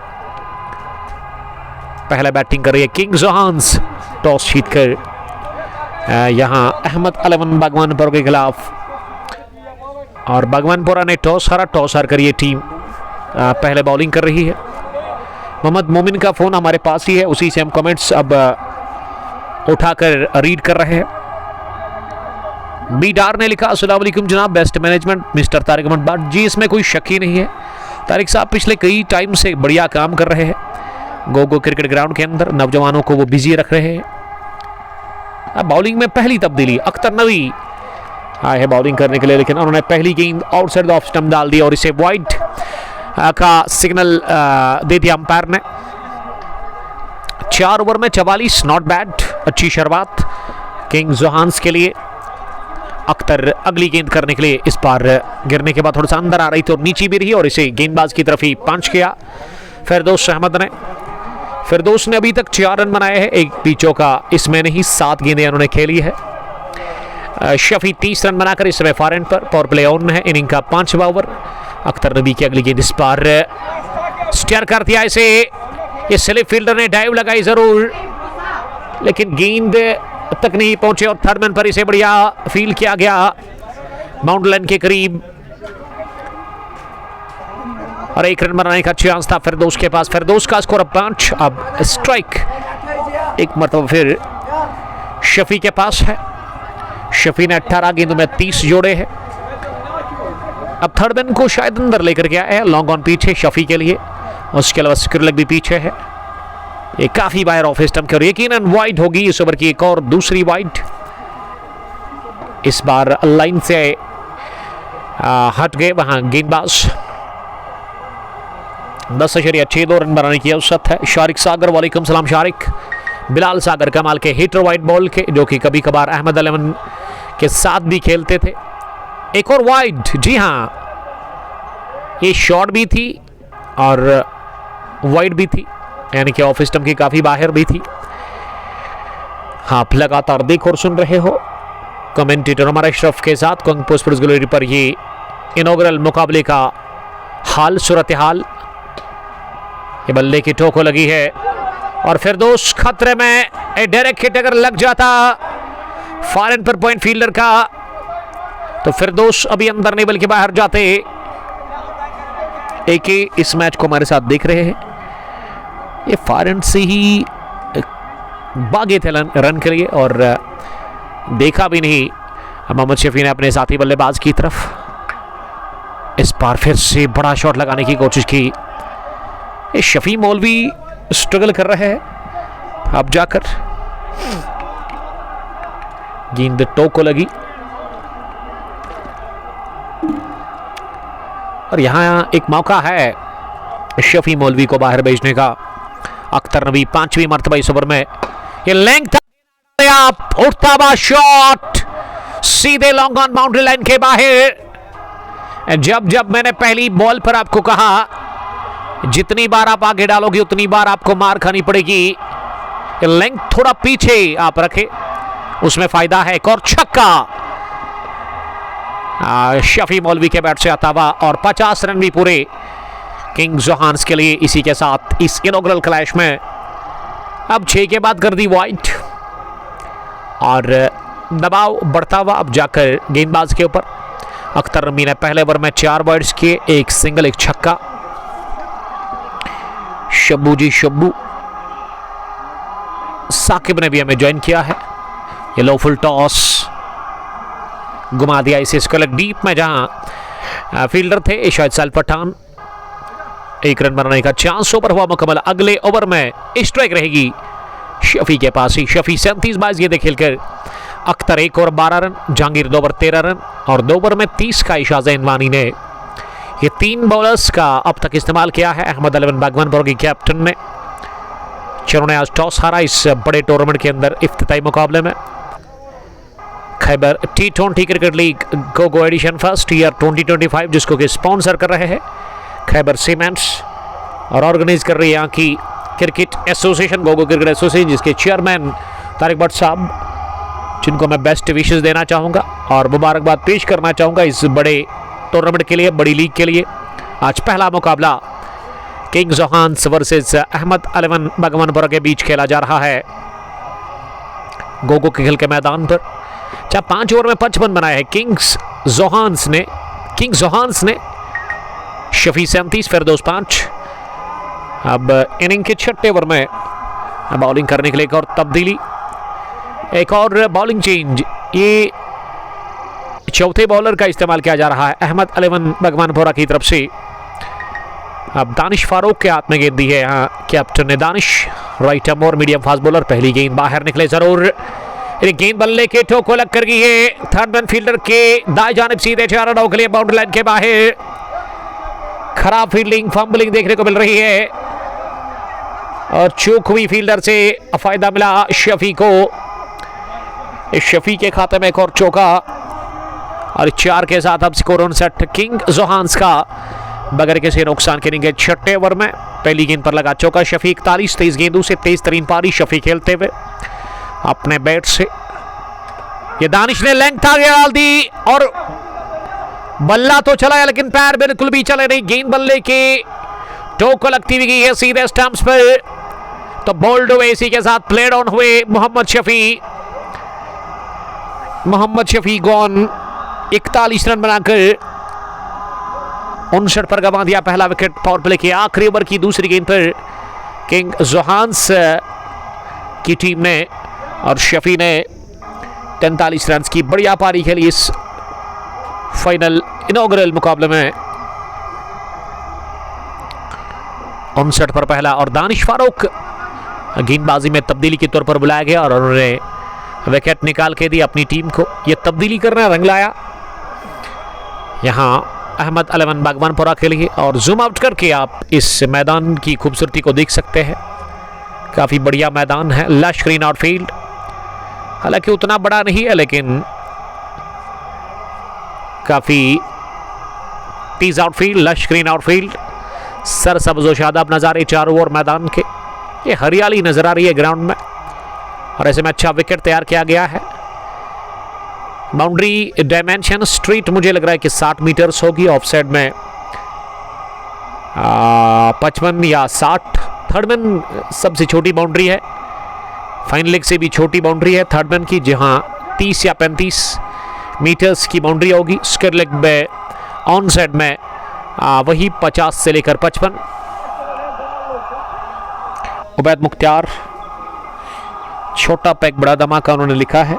पहले बैटिंग कर रही है किंग जोहान्स, टॉस जीतकर यहां अहमद अलेवन बागवानपुरा के खिलाफ, और बागवानपुरा ने टॉस हारा। टॉस हार कर ये टीम पहले बॉलिंग कर रही है। मोहम्मद मोमिन का फोन हमारे पास ही है, उसी से हम कमेंट्स अब उठाकर रीड कर रहे हैं। बी डार ने लिखा, अस्सलाम वालेकुम जनाब, best management mister Tariq Ahmad Bhatt ji. इसमें कोई शक ही नहीं है, तारिक साहब पिछले कई टाइम से बढ़िया काम कर रहे हैं गोगो क्रिकेट ग्राउंड के अंदर, नौजवानों को वो बिजी रख रहे हैं। अब बॉलिंग में पहली तब्दीली, अख्तर नवी आए हैं बॉलिंग करने के लिए, लेकिन उन्होंने पहली गेंद आउटसाइड ऑफ स्टंप डाल दी और इसे वाइड का सिग्नल दे दिया अंपायर ने। 4 ओवर में 44, नॉट बैड, अच्छी शुरुआत किंग जोहान्स के लिए। अख्तर अगली गेंद करने के लिए इस बार गिरने के बाद थोड़ा सा अंदर आ रही थी और नीचे भी रही और इसे गेंदबाज की तरफ ही पंच किया फिरदौस अहमद ने। फिरदौस ने अभी तक 4 रन बनाए हैं, एक पिचों का इसमें नहीं, 7 गेंदें उन्होंने खेली है। शफी 30 रन बनाकर इस समय फार एंड पर, पावर प्ले ऑन है, इनिंग का 5वां ओवर। अख्तर नबी की अगली गेंद इस बार स्टेयर कर दिया इसे, ये स्लिप फील्डर ने डाइव लगाई जरूर लेकिन गेंद तक नहीं पहुंचे और थर्ड मैन पर इसे बढ़िया फील किया गया बाउंड्री लाइन के करीब। और 1 रन बनाने का चांस था फिरदौस के पास। फिरदौस का स्कोर अब 5। अब स्ट्राइक एक मरतबा फिर शफी के पास है। शफी ने 18 गेंदों में 30 जोड़े हैं। अब थर्ड मैन को शायद अंदर लेकर गया है। लॉन्ग ऑन पीछे शफी के लिए, उसके अलावा सिक्योर भी पीछे है। ये काफी बाहर ऑफ स्टंप की और यकीनन वाइड होगी इस ओवर की, एक और दूसरी वाइड। इस बार लाइन से हट गए वहां गेंदबाज। 10.62 रन बनाने की औसत है। शारिक सागर, वालेकुम सलाम शारिक। बिलाल सागर कमाल के हिटर वाइड बॉल के, जो कि कभी कभार अहमद 11 के साथ भी खेलते थे। एक और वाइड, जी हां, ये शॉट भी थी और वाइड भी थी, यानी कि ऑफ स्टंप की काफी बाहर भी थी। आप लगातार देख और सुन रहे हो कमेंटेटर उमर अशरफ के साथ कुंग स्पोर्ट्स गैलरी पर ये इनॉग्रल मुकाबले का हाल, सूरत हाल। ये बल्ले की टोको लगी है और फिरदौस खतरे में। डायरेक्ट हिट अगर लग जाता फॉरन पर पॉइंट फील्डर का तो फिरदौस अभी अंदर नहीं बल्कि बाहर जाते। एक इस मैच को हमारे साथ देख रहे हैं, ये फॉरन से ही भागे थे रन के लिए और देखा भी नहीं मोहम्मद शफी ने अपने साथी बल्लेबाज की तरफ। इस बार फिर से बड़ा शॉट लगाने की कोशिश की। ये शफी मौलवी स्ट्रगल कर रहे हैं। अब जाकर गेंद टो को लगी और यहां एक मौका है शफी मौलवी को बाहर भेजने का। अख्तर नबी 5वीं मर्तबा इस ओवर में। ये लेंथ उठता हुआ शॉट सीधे लॉन्ग ऑन बाउंड्री लाइन के बाहर। जब मैंने पहली बॉल पर आपको कहा जितनी बार आप आगे डालोगे उतनी बार आपको मार खानी पड़ेगी। लेंथ थोड़ा पीछे आप रखे, उसमें फायदा है। एक और छक्का शफी मौलवी के बैट से आता हुआ और 50 रन भी पूरे किंग जोहान्स के लिए। इसी के साथ इस इनॉग्रल क्लैश में अब 6 के बाद कर दी वाइड और दबाव बढ़ता हुआ अब जाकर गेंदबाज के ऊपर। अख्तर रमी ने पहले ओवर में 4 वाइड्स किए, 1 सिंगल 1 छक्का। शब्बू जी शब्बू साकिब ने भी हमें ज्वाइन किया है। ये लो फुल टॉस घुमा दिया इसे स्क्वायर डीप में, जहां फील्डर थे शायद साल पठान। 1 रन बनाने का चांस। ओवर हुआ मुकम्मल। अगले ओवर में स्ट्राइक रहेगी शफी के पास ही। शफी 37 बाईस गेंदें खेलकर। Akhtar 1 over 12 run, Jahangir 2 over 13 run और 2 ओवर में 30 का इशाजा इनवानी ने ये 3 बॉलर्स का अब तक इस्तेमाल किया है अहमद 11 बागवानपुर की कैप्टन ने। जिन्होंने आज टॉस हारा इस बड़े टूर्नामेंट के अंदर इफ्तिताई मुकाबले में। खैबर T20 क्रिकेट लीग गोगो एडिशन फर्स्ट ईयर 2025, जिसको कि स्पॉन्सर कर रहे हैं खैबर सीमेंट्स और ऑर्गेनाइज कर रही है यहाँ की cricket association, Gogo cricket association, जिसके चेयरमैन तारिक भट्ट साहब, जिनको मैं बेस्ट विशेस देना चाहूँगा और मुबारकबाद पेश करना चाहूँगा इस बड़े टूर्नामेंट के लिए, बड़ी लीग के लिए। आज पहला मुकाबला king Johannes versus Ahmad 11 Baghbanpura के बीच खेला जा रहा है गोगो के खेल के मैदान पर। 5 ओवर में 55 बनाए हैं किंग जोहान्स ने। शफी 37, फिरदौस 5। अब इनिंग के 6ठे ओवर में बॉलिंग करने के लिए एक और तब्दीली, एक और बॉलिंग चेंज। ये चौथे बॉलर का इस्तेमाल किया जा रहा है अहमद 11 बागवानपुरा की तरफ से। अब दानिश फारूक के हाथ में गेंद दी है यहाँ कैप्टन ने। दानिश राइट आर्म और मीडियम फास्ट बॉलर। पहली गेंद बाहर निकले जरूर, गेंद बल्ले के ठोको लग कर गई है थर्ड मैन फील्डर के दाएं जानिब सीधे 4 रनों के लिए बाउंड्री लाइन के बाहर। खराब फील्डिंग, फंबलिंग देखने को मिल रही है और चूक हुई फील्डर से फायदा मिला शफी को। इस शफी के खाते में एक और चौका और 4 के साथ अब स्कोर 59 किंग जोहान्स का बगैर किसी नुकसान के। इनिंग 6ठे ओवर में पहली गेंद पर लगा चौका शफी। 41 23 गेंदों से 23 तरीन पारी शफी खेलते हुए अपने बैट से। ये दानिश ने लेंथ आगे डाल दी और बल्ला तो चला है लेकिन पैर बिल्कुल भी चले नहीं। गेंद बल्ले के टोको लगती हुई गई है सीधे स्टंप्स पर, तो बोल्ड हुए। इसी के साथ प्लेड ऑन हुए मोहम्मद शफी गॉन 41 रन बनाकर 59 पर गंवा दिया पहला विकेट पावर प्ले के आखिरी ओवर की दूसरी गेंद पर किंग जोहान्स की टीम ने और शफी ने 43 रन की बढ़िया पारी खेली इस फाइनल इनॉग्रल मुकाबले में। 59 पर पहला और दानिश फारूक गेंदबाजी में तब्दीली के तौर पर बुलाया गया और उन्होंने विकेट निकाल के दी अपनी टीम को। यह तब्दीली करना रंग लाया यहां अहमद 11 बागवानपुरा के लिए। और जूम आउट करके आप इस मैदान की खूबसूरती को देख सकते हैं। काफी बढ़िया मैदान है, लश ग्रीन आउटफील्ड, हालांकि उतना बड़ा नहीं है लेकिन काफी तेज आउटफील्ड, लश ग्रीन आउटफील्ड, सरसब्ज शादाब नजारे चारों ओर मैदान के। ये हरियाली नजर आ रही है ग्राउंड में और ऐसे में अच्छा विकेट तैयार किया गया है। बाउंड्री डायमेंशन स्ट्रीट मुझे लग रहा है कि 60 मीटर्स होगी, ऑफसाइड में 55 या 60। थर्डमैन सबसे छोटी बाउंड्री है, फाइन लेग से भी छोटी बाउंड्री है थर्डमैन की, जहां 30 या 35 मीटर्स की बाउंड्री होगी। स्क्वायर लेग में ऑन साइड में वही 50 से लेकर 55। उबैद मुख्तार, छोटा पैक बड़ा धमाका उन्होंने लिखा है।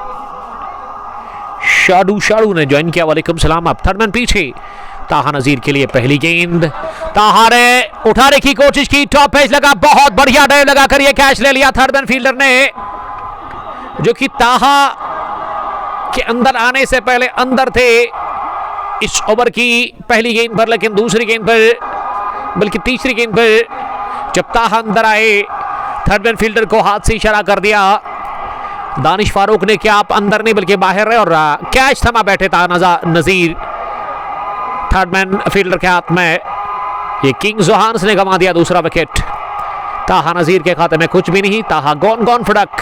शाडू ने ज्वाइन किया, वालेकुम सलाम। अब थर्डमैन पीछे, ताहा नजीर के लिए पहली गेंद, ताहा ने उठाने की कोशिश की, टॉप पेज लगा, बहुत बढ़िया ड्राइव लगाकर यह कैच ले लिया थर्डमैन फील्डर ने, जो कि ताहा के अंदर आने से पहले अंदर थे इस ओवर की पहली गेंद पर। लेकिन दूसरी गेंद पर, बल्कि तीसरी गेंद पर जब ताहा अंदर आए, थर्डमैन फील्डर को हाथ से इशारा कर दिया दानिश फारूक ने कि आप अंदर नहीं बल्कि बाहर रहे, और कैच थमा बैठे था नजीर थर्डमैन फील्डर के हाथ में। ये किंग जोहान्स ने गंवा दिया दूसरा विकेट। ताहा नजीर के खाते में कुछ भी नहीं, ताहा गॉन फड़क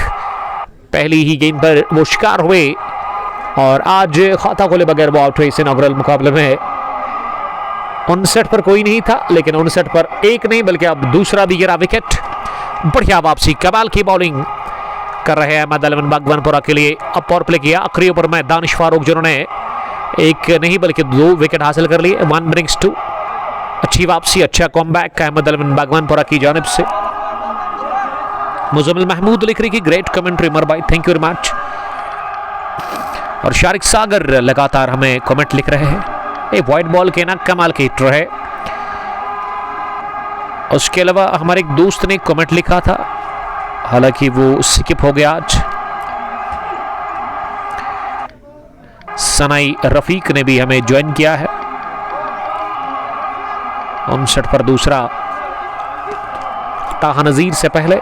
पहली ही गेंद पर वो शिकार हुए और आज खाता खोले बगैर वो आउट हुए इस इनॉग्रल मुकाबले में। 59 पर कोई नहीं था, लेकिन 59 पर एक नहीं बल्कि अब दूसरा भी गिरा विकेट। बढ़िया वापसी, कमाल की बॉलिंग कर रहे हैं अहमद 11 बागवानपुरा के लिए। अब पावर प्ले किया आखिरी ओवर में दानिश फारूक, जिन्होंने एक नहीं बल्कि 2 विकेट हासिल कर लिए। 1 ब्रिंग्स 2, अच्छी वापसी, अच्छा कॉमबैक अहमद 11 बागवानपुरा की जानिब से। मुजम्मिल महमूद लिख रही कि ग्रेट कमेंट्री उमर भाई, थैंक यू वेरी मच। और शारिक सागर लगातार हमें कमेंट लिख रहे हैं। ये वाइट बॉल के ना कमाल के हिटर है। उसके अलावा हमारे एक दोस्त ने कमेंट लिखा था, हालांकि वो स्किप हो गया आज। सनाई रफीक ने भी हमें ज्वाइन किया है। 59 पर दूसरा, ताहा नजीर से पहले,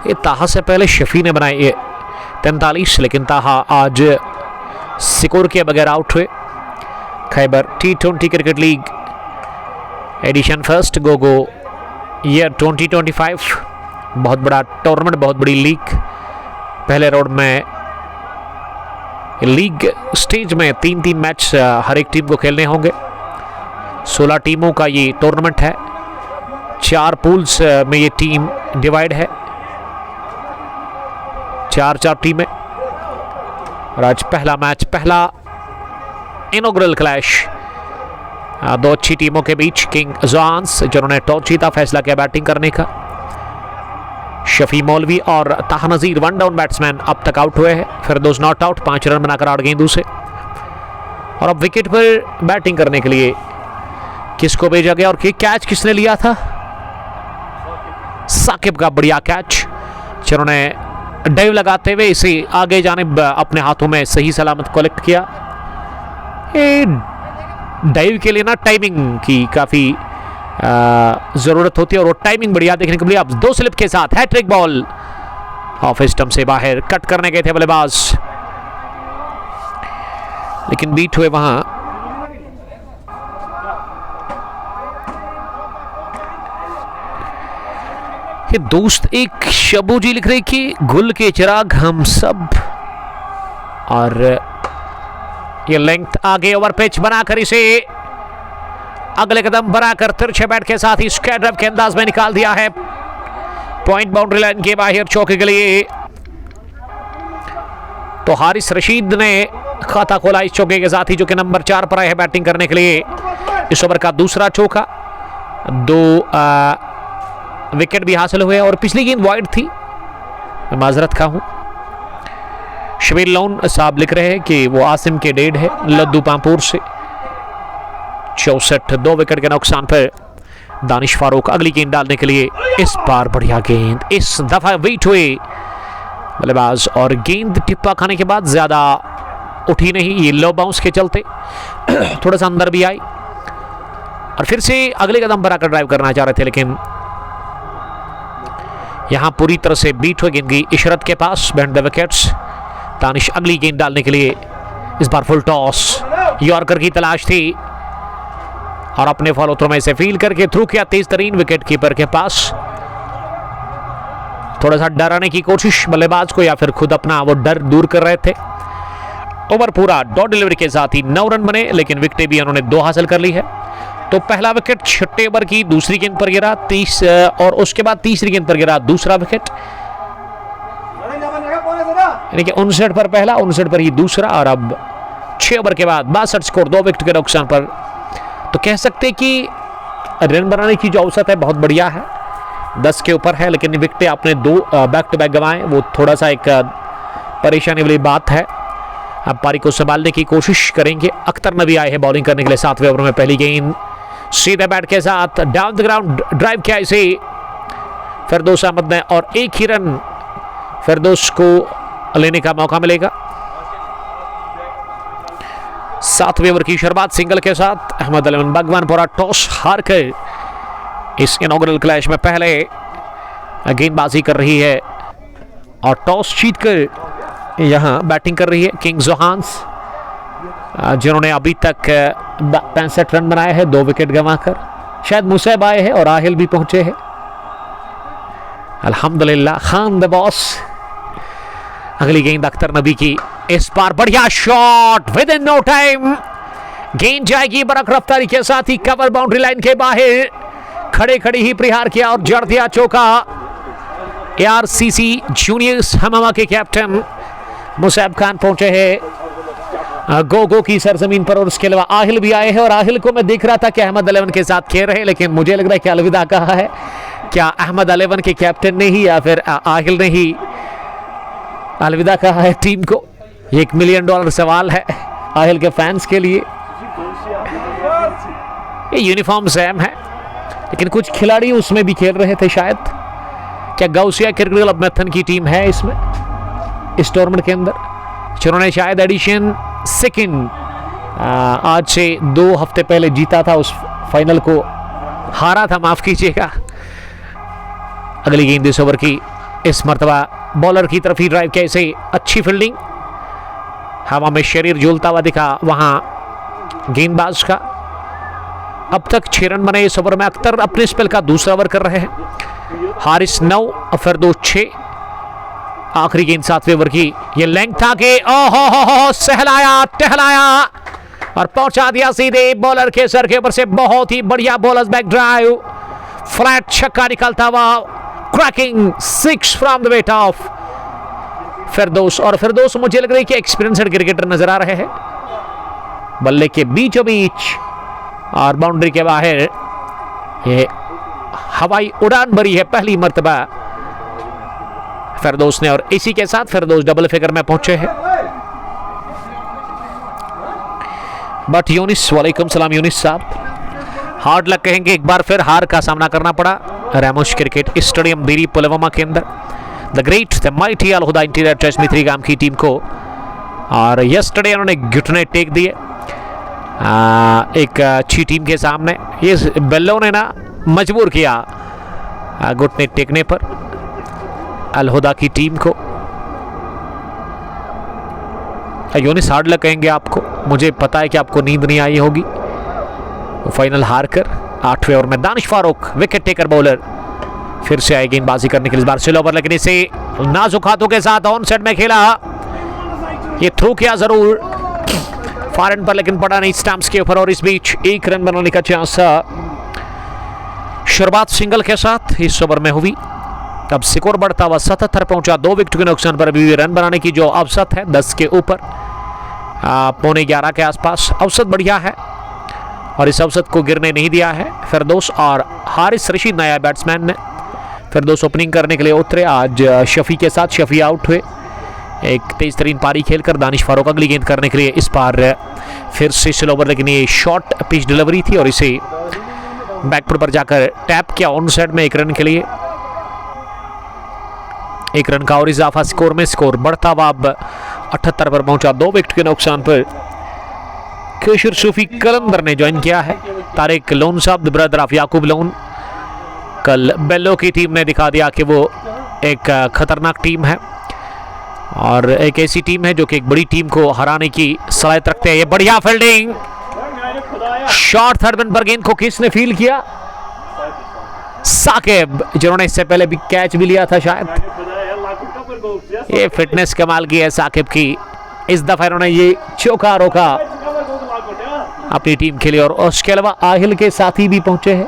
ये ताहा से पहले शफी ने बनाए ये 43, लेकिन ताहा आज स्कोर के बगैर आउट हुए। Khyber T20 cricket league edition first गोगो ईयर 2025, बहुत बड़ा टूर्नामेंट, बहुत बड़ी लीग। पहले राउंड में लीग स्टेज में 3-3 मैच हर एक टीम को खेलने होंगे। 16 टीमों का ये टूर्नामेंट है, 4 पूल्स में ये टीम डिवाइड है, 4-4 टीमें। और आज पहला मैच, पहला इनॉग्रल क्लैश 2 अच्छी टीमों के बीच। किंग जोहान्स जिन्होंने टॉस जीता, फैसला किया बैटिंग करने का। शफी मौलवी और ताहा नजीर 1 डाउन बैट्समैन अब तक आउट हुए हैं। फिरदौस नॉट आउट 5 रन बनाकर 8 गेंदों से। और अब विकेट पर बैटिंग करने के लिए किसको भेजा गया और कैच किसने लिया था? साकिब का बढ़िया कैच, जिन्होंने डाइव लगाते हुए इसे आगे जाने अपने हाथों में सही सलामत कलेक्ट किया। डाइव के लिए ना टाइमिंग की काफी जरूरत होती है और वो टाइमिंग बढ़िया देखने को मिली। अब 2 स्लिप के साथ हैट्रिक बॉल, ऑफ स्टंप से बाहर कट करने गए थे बल्लेबाज, लेकिन बीट हुए वहां। ये दोस्त एक शबू जी लिख रहे कि गुल के चिराग हम सब, और ये लेंथ आगे ओवर पिच बनाकर इसे अगले कदम बनाकर तिरछे बैट के साथ ही स्क्वायर ड्राइव के अंदाज में निकाल दिया है। पॉइंट बाउंड्री लाइन के बाहर चौके के लिए तो हारिस रशीद ने खाता खोला इस चौके के साथ ही, जो कि नंबर 4 पर आए हैं बैटिंग करने के लिए। इस ओवर का दूसरा चौका, 2 विकेट भी हासिल हुए और पिछली गेंद वाइड थी, माजरत खा हूं। शबीर लोन साहब लिख रहे हैं कि वो आसिम के डेड है लद्दू पामपुर से। 64, 2 विकेट के नुकसान पर दानिश फारूक अगली गेंद डालने के लिए। इस बार बढ़िया गेंद, इस दफा वेट हुए बल्लेबाज और गेंद टिप्पा खाने के बाद ज्यादा उठी नहीं, ये लो बाउंस के चलते थोड़ा सा अंदर भी आई और फिर से अगले कदम पर आकर ड्राइव करना चाह रहे थे, लेकिन यहां पूरी तरह से बीट हुई गेंद की इशरत के पास बिहाइंड द विकेट्स। दानिश अगली गेंद डालने के लिए, इस बार फुल टॉस, यॉर्कर की तलाश थी और अपने फॉलो थ्रो में से फील करके थ्रू किया तेज तरीन विकेट कीपर के पास। थोड़ा सा डराने की कोशिश बल्लेबाज को, या फिर खुद अपना वो डर दूर कर रहे थे। ओवर पूरा डॉट डिलीवरी के साथ ही 9 रन बने, लेकिन विकेटें भी उन्होंने 2 हासिल कर ली है। तो पहला विकेट 6 ओवर की दूसरी गेंद पर गिरा 30 और उसके बाद तीसरी गेंद पर गिरा दूसरा विकेट, यानी कि 59 पर पहला, 59 पर ही दूसरा और अब 6 ओवर के बाद 62 स्कोर 2 विकेट के नुकसान पर। तो कह सकते कि रन बनाने की जो औसत है बहुत बढ़िया है, 10 के ऊपर है, लेकिन विकेटें आपने 2 बैक टू बैक गंवाए, वो थोड़ा सा एक परेशानी वाली बात है। अब पारी को संभालने की कोशिश करेंगे। अख्तर नबी आए हैं बॉलिंग करने के लिए 7वें ओवर में। पहली गेंद सीधे बैट के साथ डाउन द ग्राउंड ड्राइव किया इसे फिरदौस अहमद ने और एक ही रन फिरदौस को लेने का मौका मिलेगा। 7वें ओवर की शुरुआत सिंगल के साथ अहमद अली भगवानपुरा टॉस हार कर इस इनॉग्रल क्लैश में पहले गेंदबाजी कर रही है और टॉस जीतकर यहां बैटिंग कर रही है किंग्स जोहान्स, जिन्होंने अभी तक 65 रन बनाए हैं 2 विकेट गंवाकर। शायद मुसैब आए हैं और आहिल भी पहुंचे हैं। अल्हम्दुलिल्लाह खान द बॉस। अगली गेंद अख्तर नबी की, इस बार बढ़िया shot within no time, गेंद जाएगी बरक रफ्तारी के साथ ही कवर बाउंड्री लाइन के बाहर, खड़े खड़े ही प्रहार किया और जड़ दिया चौका। ARCC जूनियर्स हमामा के कैप्टन मुसैब खान पहुंचे हैं गो की सरजमीन पर और उसके अलावा आहिल भी आए हैं और आहिल को मैं देख रहा था कि अहमद 11 के साथ खेल रहे हैं, लेकिन मुझे लग रहा है कि अलविदा कहा है। क्या अहमद 11 के कैप्टन ने ही या फिर आहिल ने ही अलविदा कहा है टीम को? ये $1 मिलियन सवाल है आहिल के फैंस के लिए। ये यूनिफॉर्म सेम है, लेकिन कुछ खिलाड़ी उसमें भी खेल रहे थे शायद। क्या गौसिया क्रिकेट क्लब मैथन की टीम है इसमें, इस टूर्नामेंट के अंदर, जिन्होंने शायद एडिशन सेकंड आज से 2 हफ्ते पहले जीता था, उस फाइनल को हारा था, माफ कीजिएगा। अगली गेंद इस ओवर की, इस मर्तबा बॉलर की तरफ ही ड्राइव किया इसे, अच्छी फील्डिंग, हवा में शरीर झूलता हुआ दिखा वहां गेंदबाज का। अब तक 6 रन बने इस ओवर में। अख्तर अपने स्पेल का दूसरा ओवर कर रहे हैं। हारिस 9, फिरदौस 6। आखिरी गेंद 7वें ओवर की, ये लेंथ था कि ओहो सहलाया टहलाया और पहुंचा दिया सीधे बॉलर के सर के ऊपर से। बहुत ही बढ़िया बॉलर्स बैक ड्राइव, फ्लैट छक्का निकलता हुआ, cracking 6 from the bat of Firdous. और फिरदौस मुझे लग रहा है कि एक्सपीरियंस्ड क्रिकेटर नजर आ रहे हैं। बल्ले के बीचों बीच और बाउंड्री के बाहर ये हवाई उड़ान भरी है पहली मर्तबा फिरदौस ने, और इसी के साथ फिरदौस डबल फिगर में पहुंचे हैं। बट यूनिस, वालेकुम सलाम यूनिस साहब, हार्ड लक कहेंगे, एक बार फिर हार का सामना करना पड़ा रैमोस क्रिकेट स्टेडियम बीरी पुलवामा के अंदर the great the mighty Al Huda interior trust Mitrigam की टीम को। और यस्टरडे उन्होंने घुटने टेक दिए एक अच्छी टीम के सामने। ये बेल्लो ने ना मजबूर किया घुटने टेकने पर अल हुदा की टीम को। यूनिस हार्ड लक कहेंगे आपको, मुझे पता है कि आपको नींद नहीं आई होगी वो फाइनल हार कर। 8वें ओवर में Danish Farooq wicket taker bowler फिर से आए गेंदबाजी करने के लिए, इस बार स्लो ओवर, लेकिन इसे नाजुक हाथों के साथ ऑन साइड में खेला। ये थ्रू किया जरूर फॉरन पर, लेकिन पड़ा नहीं स्टंप्स के ऊपर और इस बीच 1 रन बनाने का चांस था। शुरुआत सिंगल के साथ इस ओवर में हुई। अब स्कोर बढ़ता हुआ 77 पहुंचा। 2 विकेट के नुकसान पर अभी भी रन बनाने की जो औसत है 10 के ऊपर, 11:15 के आसपास औसत बढ़िया है और इस औसत को गिरने नहीं दिया है फिरदौस और हारिस रशीद नया बैट्समैन ने। फिरदौस ओपनिंग करने के लिए उतरे आज शफी के साथ। शफी आउट हुए। एक तेज तरीन पारी खेलकर दानिश फारूक अगली गेंद करने के लिए इस बार फिर से स्लो ओवर, लेकिन ये शॉर्ट पिच डिलीवरी थी और इसे बैकफुट पर जाकर टैप किया ऑन साइड में 1 रन के लिए। 1 रन का और इजाफा स्कोर में। स्कोर बढ़ता हुआ अब 78 पर पहुंचा। 2 विकेट के नुकसान पर केशर सूफी कलंदर ने ज्वाइन किया है। तारिक लोन साहब, the brother of Yakub loan. कल बेल्लो की टीम ने दिखा दिया कि वो एक खतरनाक टीम है और एक ऐसी टीम है जो कि एक बड़ी टीम को हराने की सलाहियत रखते हैं। ये बढ़िया फील्डिंग, शॉर्ट थर्ड मैन पर गेंद को किसने फील किया? साकिब, जिन्होंने इससे पहले भी कैच भी लिया था शायद। ये फिटनेस कमाल की है साकिब की। इस दफा इन्होंने ये चौका रोका अपनी टीम के लिए। और उसके अलावा आहिल के साथी भी पहुंचे हैं,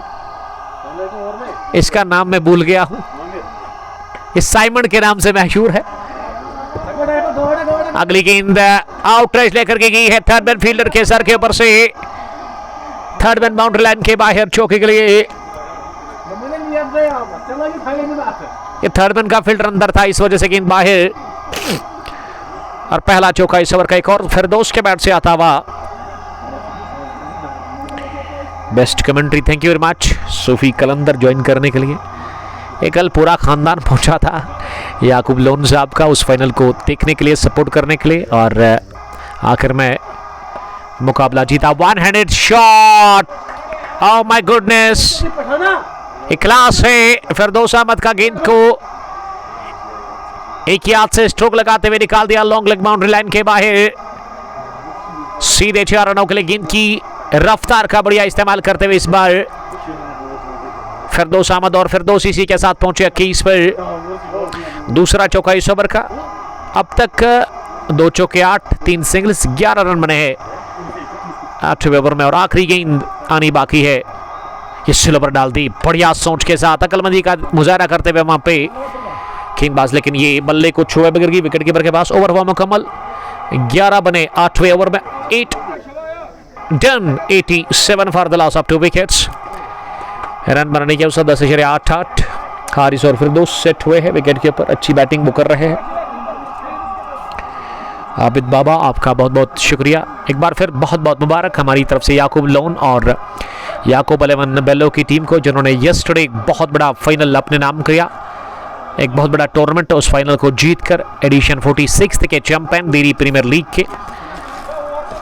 इसका नाम मैं भूल गया हूं, इस साइमन के नाम से मशहूर है। अगली गेंद आउट रेस लेकर के गई है थर्ड मैन फील्डर के सर के ऊपर से। थर्ड मैन बाउंड्री लाइन के बाहर चौके के लिए। ये थर्ड मैन का फील्डर अंदर था, इस वजह से गेंद बाहर और पहला चौका इस ओवर का। एक और फिरदौस के बैट से आता हुआ। Best commentary, thank you very much Sufi Qalandar join करने के लिए। एक कल पूरा खानदान पहुंचा था याकूब लोन साहब का उस फाइनल को देखने के लिए, सपोर्ट करने के लिए और आखिर में मुकाबला जीता। 1 handed shot, oh my goodness, Ikhlas है फिरदौस अहमद का। गेंद को एक हाथ से स्ट्रोक लगाते हुए निकाल दिया लॉन्ग लेग बाउंड्री लाइन के बाहर। सीधे 4 रनों के लिए गेंद की रफ्तार का बढ़िया इस्तेमाल करते हुए इस बार फिरदौस अहमद और फिरदौस इसी के साथ पहुंचे 21 पर। दूसरा चौका इस ओवर का। अब तक 2 चौके 8, 3 सिंगल्स, 11 रन बने हैं 8वें ओवर में और आखिरी गेंद आनी बाकी है। ये स्लो पर डाल दी बढ़िया सोच के साथ, अकलमंदी का मुजाहरा करते हुए वहां पे गेंदबाज, लेकिन ये बल्ले को छुए बगैर की विकेट कीपर के पास। ओवर हुआ मुकम्मल, 11 बने 8वें ओवर में। 8 done, 87 for the loss of 2 wickets. Run बनाने की अवसर 10.88। हारिस और फिरदौस सेट हुए हैं विकेट के ऊपर, अच्छी बैटिंग वो कर रहे हैं। आबिद बाबा, आपका बहुत बहुत शुक्रिया। एक बार फिर बहुत बहुत मुबारक हमारी तरफ से याकूब लोन और याकूब 11 बेल्लो की टीम को, जिन्होंने यस्टरडे एक बहुत बड़ा फाइनल अपने नाम किया। एक बहुत बड़ा टूर्नामेंट, उस फाइनल को जीतकर एडिशन 46 के चैंपियन दिल्ली प्रीमियर लीग के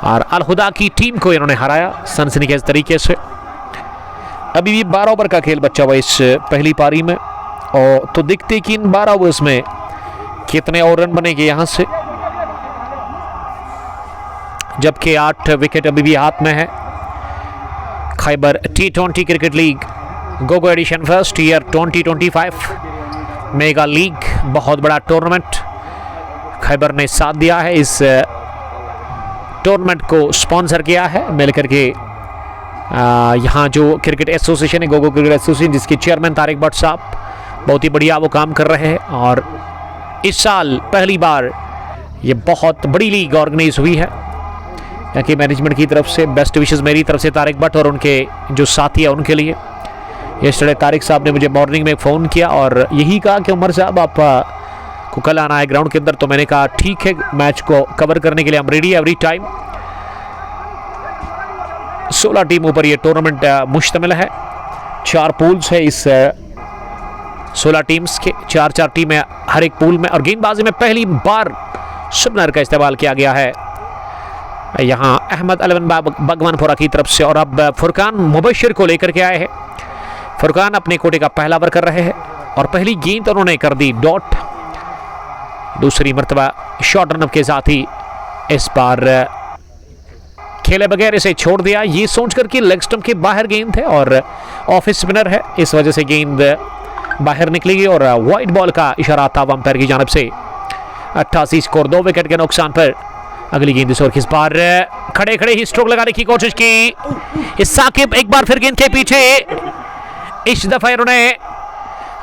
और अल हुदा की टीम को इन्होंने हराया सनसनीखेज तरीके से। अभी भी 12 ओवर का खेल बचा हुआ इस पहली पारी में और तो दिखते कि इन 12 ओवर्स में कितने और रन बनेंगे यहां से, जबकि 8 विकेट अभी भी हाथ में है। खैबर T20 क्रिकेट लीग गोगो edition first year 2025 mega league, बहुत बड़ा टूर्नामेंट खैबर ने साथ दिया है। इस टूर्नामेंट को स्पॉन्सर किया है मिलकर के यहाँ जो क्रिकेट एसोसिएशन है, गोगो क्रिकेट एसोसिएशन, जिसके चेयरमैन तारिक भट्ट साहब बहुत ही बढ़िया वो काम कर रहे हैं। और इस साल पहली बार ये बहुत बड़ी लीग ऑर्गेनाइज हुई है यहाँ की मैनेजमेंट की तरफ से। बेस्ट विशेस मेरी तरफ से तारिक भट्ट और उनके जो साथी है उनके लिए। यस्टरडे तारिक साहब ने मुझे मॉर्निंग में फ़ोन किया और यही कहा कि उमर साहब आप को कल आना है ग्राउंड के अंदर, तो मैंने कहा ठीक है, मैच को कवर करने के लिए हम रेडी एवरी टाइम। 16 टीमों पर यह टूर्नामेंट मुश्तमिल है। 4 पूल्स है इस 16 टीम्स के, 4-4 टीमें हर एक पूल में। और गेंदबाजी में पहली बार स्पिनर का इस्तेमाल किया गया है यहाँ अहमद अलवन बगवानपुरा की तरफ से। और अब फुरकान मुबशिर को लेकर के आए हैं। फुरकान अपने कोटे का पहला ओवर कर रहे हैं और पहली गेंद उन्होंने कर दी डॉट। दूसरी मर्तबा शॉर्ट रन के साथ ही इस बार खेले बगैर इसे छोड़ दिया, ये सोचकर कि लेग स्टंप के बाहर गेंद है और ऑफ स्पिनर है, इस वजह से गेंद बाहर निकलेगी और वाइड बॉल का इशारा था अंपायर की जानिब से। 88 स्कोर, 2 विकेट के नुकसान पर। अगली गेंद इस ओवर किस बार खड़े खड़े ही स्ट्रोक लगाने की कोशिश की। इस साकिब एक बार फिर गेंद के पीछे, इस दफा इन्होंने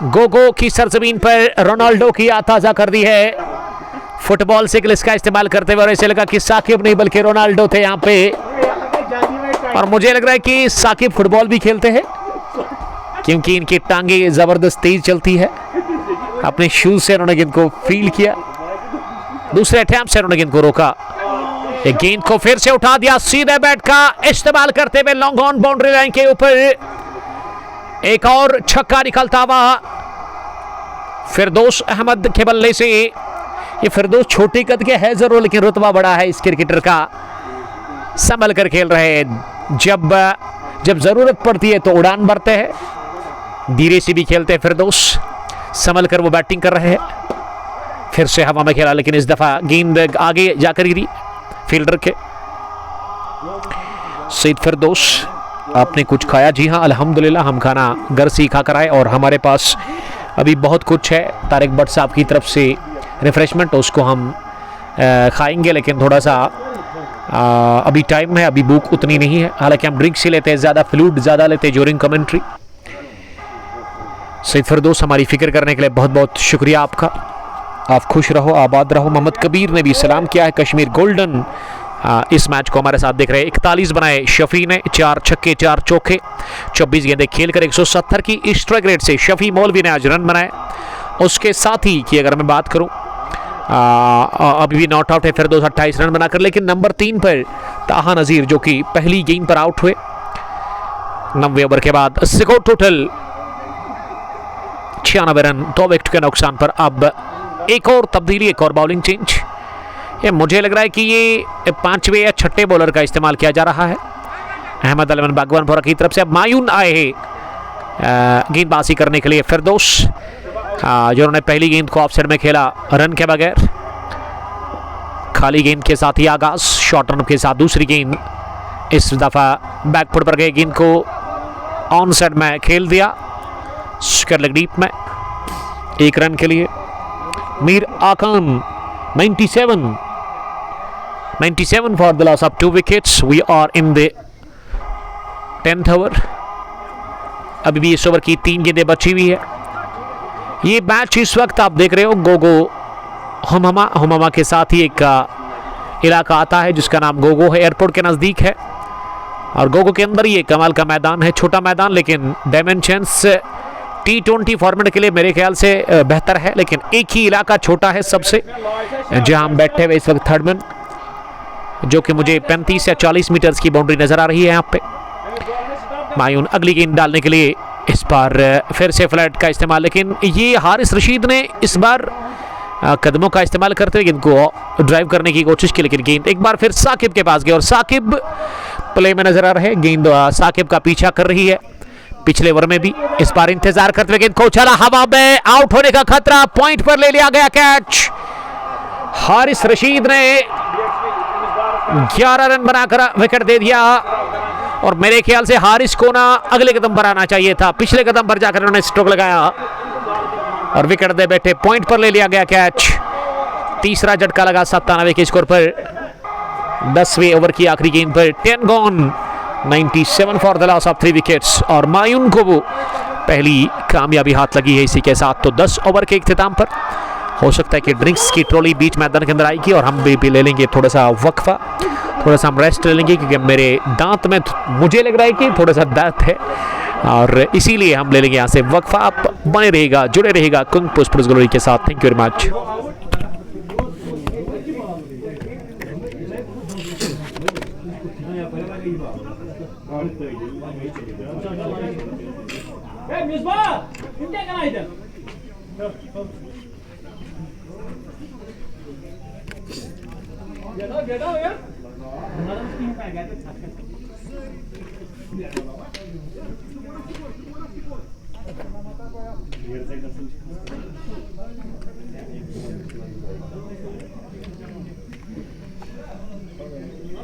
गोगो की सरजमीन पर रोनाल्डो की याद ताजा कर दी है फुटबॉल सिग्नल्स का इस्तेमाल करते हुए। और ऐसे लगा कि साकिब नहीं बल्कि रोनाल्डो थे यहाँ पे, और मुझे लग रहा है कि साकिब फुटबॉल भी खेलते हैं क्योंकि इनकी टांगे जबरदस्त तेज चलती है। अपने शूज से उन्होंने गेंद को फील किया, दूसरे अटैम्प्ट से उन्होंने गेंद को रोका, एक गेंद को फिर से उठा दिया, सीधे बैट का इस्तेमाल करते हुए लॉन्ग ऑन बाउंड्री लाइन के ऊपर एक और छक्का निकलता हुआ फिरदौस अहमद के बल्ले से। ये फिरदौस छोटे कद के है जरूर, लेकिन रुतबा बड़ा है इस क्रिकेटर का, संभल कर खेल रहे हैं। जब जरूरत पड़ती है तो उड़ान भरते हैं, धीरे से भी खेलते हैं फिरदौस, संभल कर वो बैटिंग कर रहे हैं। फिर से हवा में खेला, लेकिन इस दफा गेंद आगे जाकर गिरी फील्डर के। सईद फिरदौस, आपने कुछ खाया? जी हाँ, अल्हम्दुलिल्लाह हम खाना घर से ही खा कर आए, और हमारे पास अभी बहुत कुछ है तारिक भट्ट साहब की तरफ से रिफ्रेशमेंट, उसको हम खाएंगे, लेकिन थोड़ा सा अभी टाइम है, अभी भूख उतनी नहीं है। हालांकि हम ड्रिंक्स ही लेते हैं, ज़्यादा फ्लूइड ज़्यादा लेते हैं ड्यूरिंग कमेंट्री। सईद फिरदौस, हमारी फिक्र करने के लिए बहुत बहुत शुक्रिया आपका। आप खुश रहो, आबाद रहो। मोहम्मद कबीर ने भी सलाम किया है। कश्मीर गोल्डन इस मैच को हमारे साथ देख रहे हैं। 41 बनाए शफी ने, 4 छक्के 4 चौके, 24 गेंदें खेलकर 170 की स्ट्राइक रेट से शफी मौलवी ने आज रन बनाए। उसके साथ ही की अगर मैं बात करूं, अभी भी नॉट आउट है फिरदौस 28 रन बनाकर, लेकिन नंबर 3 पर ताहा नज़ीर जो कि पहली गेंद पर आउट हुए 90 ओवर के बाद। स्कोर टोटल 96 रन, 2 विकेट के नुकसान पर। अब एक और तब्दीली, एक और बॉलिंग चेंज। ये मुझे लग रहा है कि ये 5वें या 6ठे बॉलर का इस्तेमाल किया जा रहा है अहमद अलमन बागवानपुरा की तरफ से। अब मायून आए हैं गेंदबाजी करने के लिए। फिरदौस जिन्होंने पहली गेंद को ऑफसाइड में खेला रन के बगैर, खाली गेंद के साथ ही आगाज, शॉर्ट रन के साथ दूसरी गेंद, इस दफा बैकफुट पर गए, गेंद को ऑन साइड में खेल दिया स्क्वायर लेग डीप में, 1 रन के लिए। Mir आकान 97 for the loss of 2 wickets. We are in the 10th over. अभी भी इस ओवर की 3 गेंदें बची हुई है। ये मैच इस वक्त आप देख रहे हो गोगो हममा के साथ ही एक इलाका आता है जिसका नाम गोगो है, एयरपोर्ट के नज़दीक है, और गोगो के अंदर ही एक कमाल का मैदान है, छोटा मैदान, लेकिन डायमेंशंस T20 फॉर्मेट के लिए मेरे ख्याल से बेहतर है। लेकिन एक ही इलाका छोटा है सबसे, जहां हम बैठे हुए इस वक्त थर्ड मैन, जो कि मुझे 35 या 40 मीटर्स की बाउंड्री नजर आ रही है यहाँ पे। मायून अगली गेंद डालने के लिए इस बार फिर से फ्लैट का इस्तेमाल, लेकिन ये हारिस रशीद ने इस बार कदमों का इस्तेमाल करते हुए गेंद को ड्राइव करने की कोशिश की, लेकिन गेंद एक बार फिर साकिब के पास गई, और साकिब प्ले में नजर आ रहे हैं। गेंद साकिब का पीछा कर रही है पिछले ओवर में भी। इस बार इंतजार करते हुए गेंद को उछाला हवा में, आउट होने का खतरा, पॉइंट पर ले लिया गया कैच। हारिस रशीद ने 11 रन बनाकर विकेट दे दिया, और मेरे ख्याल से हारिस को ना अगले कदम पर आना चाहिए था, पिछले कदम पर जाकर उन्होंने स्ट्रोक लगाया और विकेट दे बैठे, पॉइंट पर ले लिया गया कैच। तीसरा झटका लगा 97 के स्कोर पर 10वें ओवर की आखिरी गेंद पर। 10 gone, 97 for the loss of 3 wickets, और मायून को वो पहली कामयाबी हाथ लगी है इसी के साथ। तो 10 ओवर के इख्तिताम पर हो सकता है कि ड्रिंक्स की ट्रॉली बीच मैदान के अंदर आएगी, और हम भी ले लेंगे थोड़ा सा वक्फा, थोड़ा सा हम रेस्ट ले लेंगे, क्योंकि मेरे दांत में मुझे लग रहा है कि थोड़ा सा दर्द है, और इसीलिए हम ले लेंगे यहाँ से वक्फा। आप बने रहेगा, जुड़े रहेगा कुंग पुष्पस ग्लोरी के साथ। Thank you very much.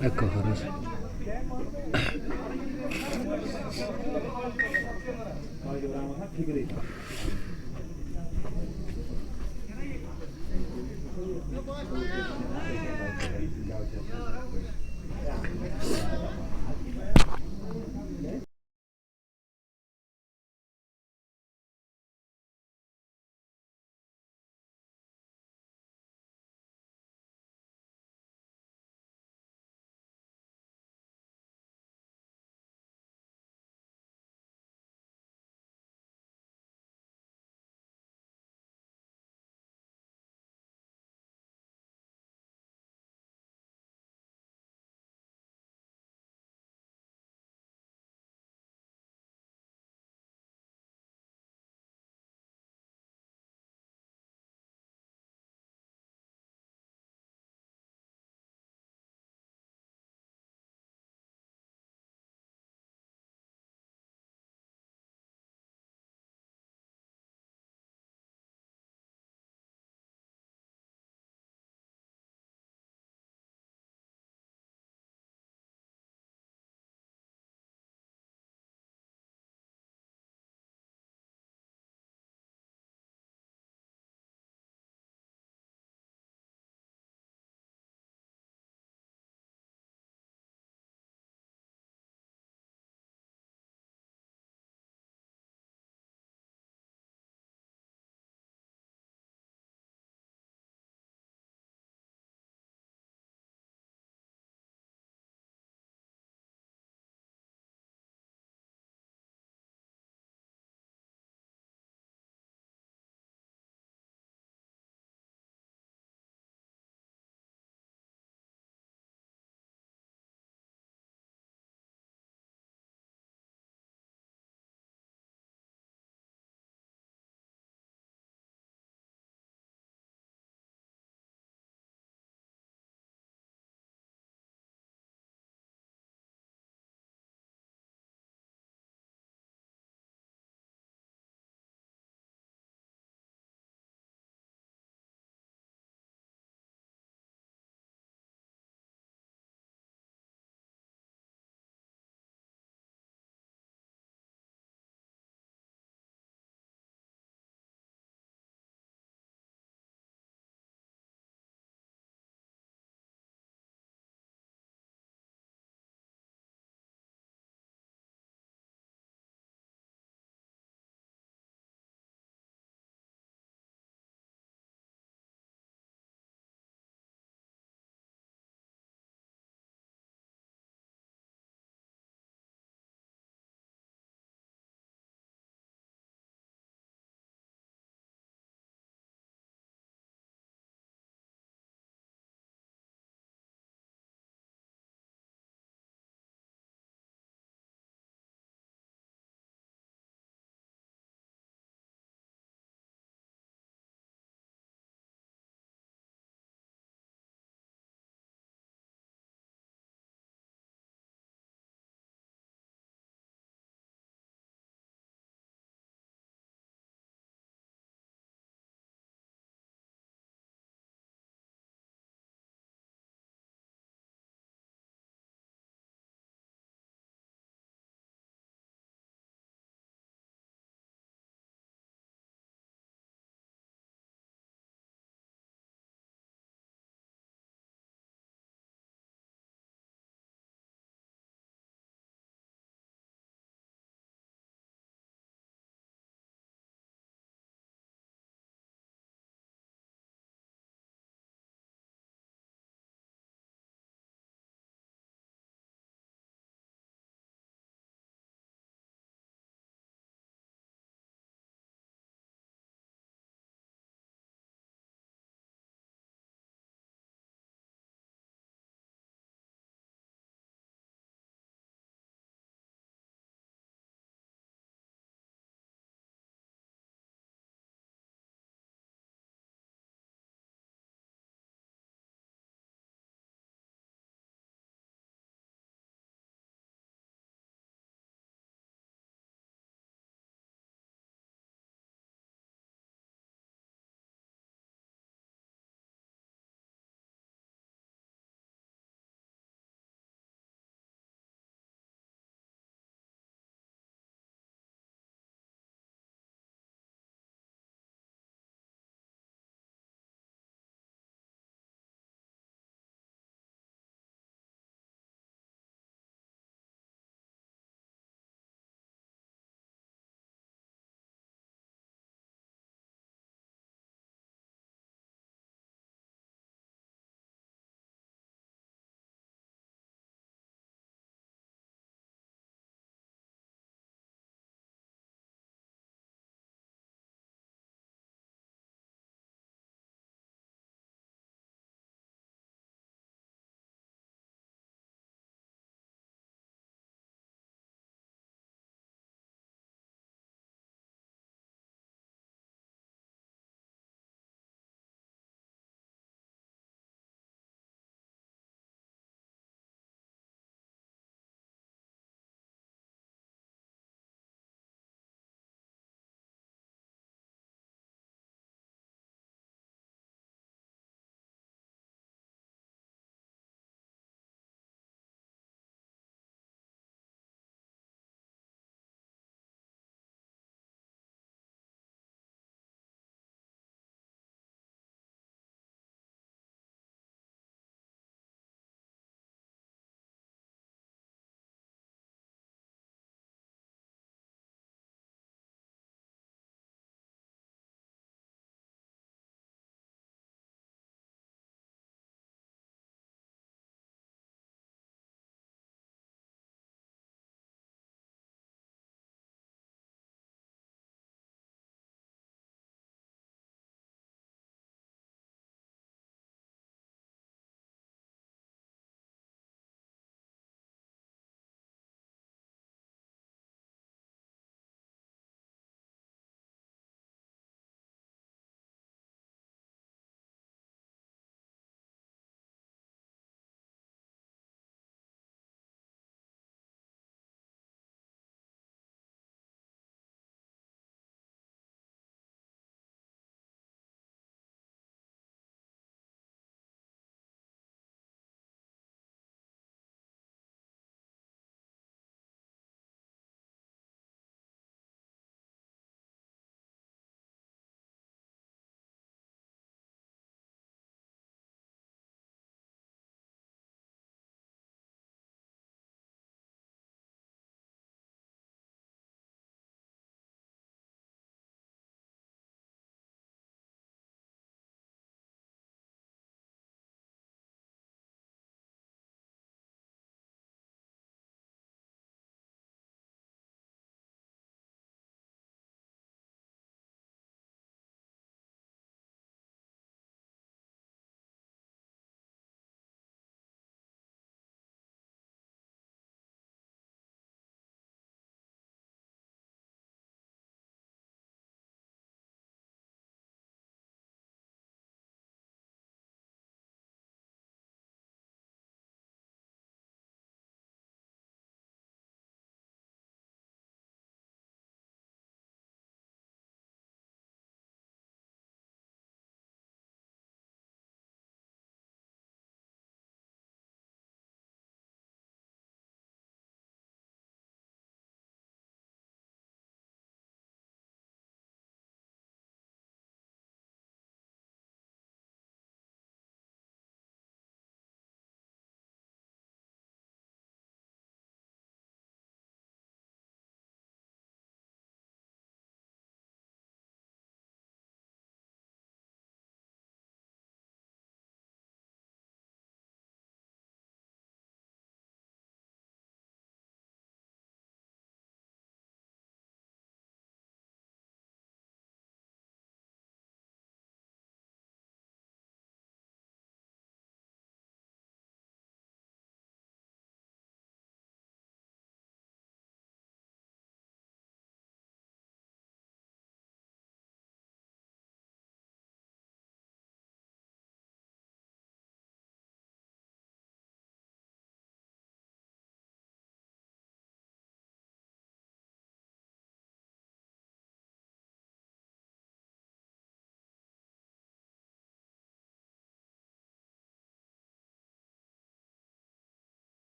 ecco Faris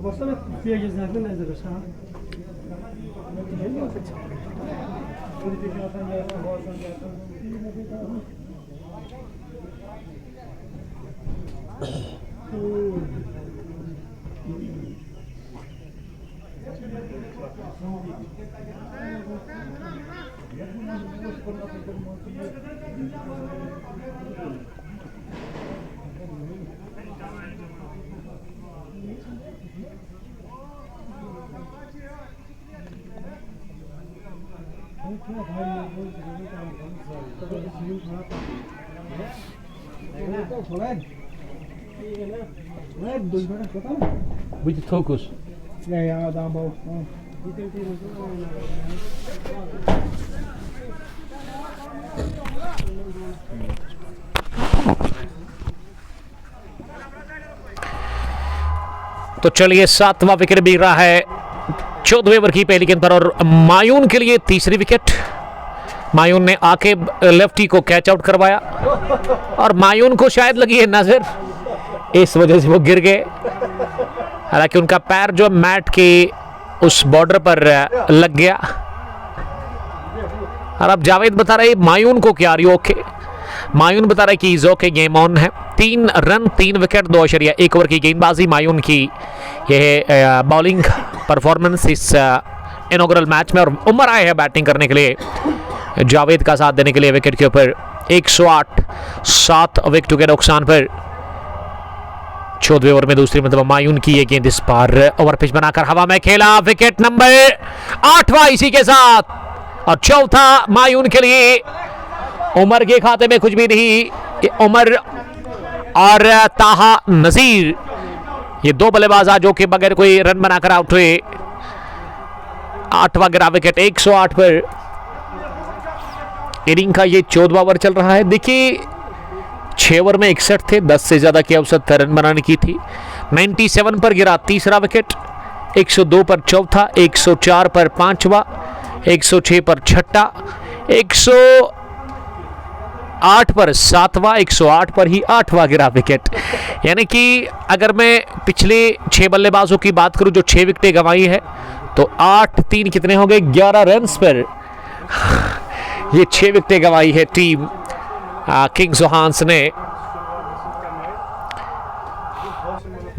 Baksana kutuya gezenlerden ne derler sana? Beetje focus. Ja, daar boven. तो चलिए 7वां विकेट मिल रहा है 14वें ओवर की पहली गेंद पर और मायून के लिए तीसरी विकेट। मायून ने आके लेफ्टी को कैच आउट करवाया और मायून को शायद लगी है नजर, इस वजह से वो गिर गए। हालांकि उनका पैर जो मैट के उस बॉर्डर पर लग गया। और अब जावेद बता रहे मायून को क्या ओके, मायून बता रहे कि इज ओके, गेम ऑन है। 3 रन 3 विकेट 2.1 ओवर की गेंदबाजी मायून की यह बॉलिंग परफॉर्मेंस इस इनॉग्रल मैच में। और उमर आए हैं बैटिंग करने के लिए, जावेद का साथ देने के लिए विकेट के ऊपर। 108 7 विकेटों के नुकसान पर 14वें ओवर में दूसरी मतलब मायून की ये गेंद इस पार ओवर पिच बनाकर हवा में खेला। विकेट नंबर 8वां इसी के साथ और चौथा मायून के लिए। उमर के खाते में कुछ भी नहीं। उमर और ताहा नजीर ये 2 बल्लेबाज जो कि बगैर कोई रन बनाकर आउट हुए। 8वां गिरा विकेट 108 पर। इनिंग का ये 14वां ओवर चल रहा है। देखिए 6 ओवर में 61 थे, 10 से ज्यादा की औसत रन बनाने की थी। 97 पर गिरा तीसरा विकेट, 102 पर चौथा, 104 पर पांचवा, 106 पर छठा, 108 पर सातवां, 108 पर ही 8वां गिरा विकेट। यानी कि अगर मैं पिछले 6 बल्लेबाजों की बात करूं जो 6 विकेटें गंवाई है तो 8-3 कितने हो गए, 11 रन्स पर ये 6 विकेटें गंवाई है टीम किंग जोहान्स ने।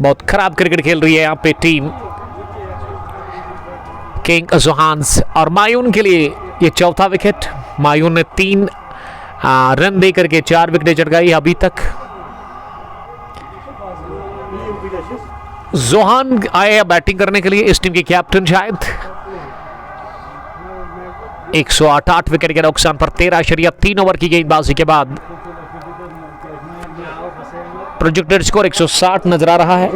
बहुत खराब क्रिकेट खेल रही है यहाँ पे टीम किंग जोहान्स। और मायून के लिए ये चौथा विकेट। मायून ने 3 रन देकर के 4 विकेटें चटकाई अभी तक। जोहान आए बैटिंग करने के लिए, इस टीम के कैप्टन शायद। 108 विकेट के नुकसान पर 13.3 ओवर की गेंदबाजी के बाद प्रोजेक्टेड स्कोर 160 नजर आ रहा है।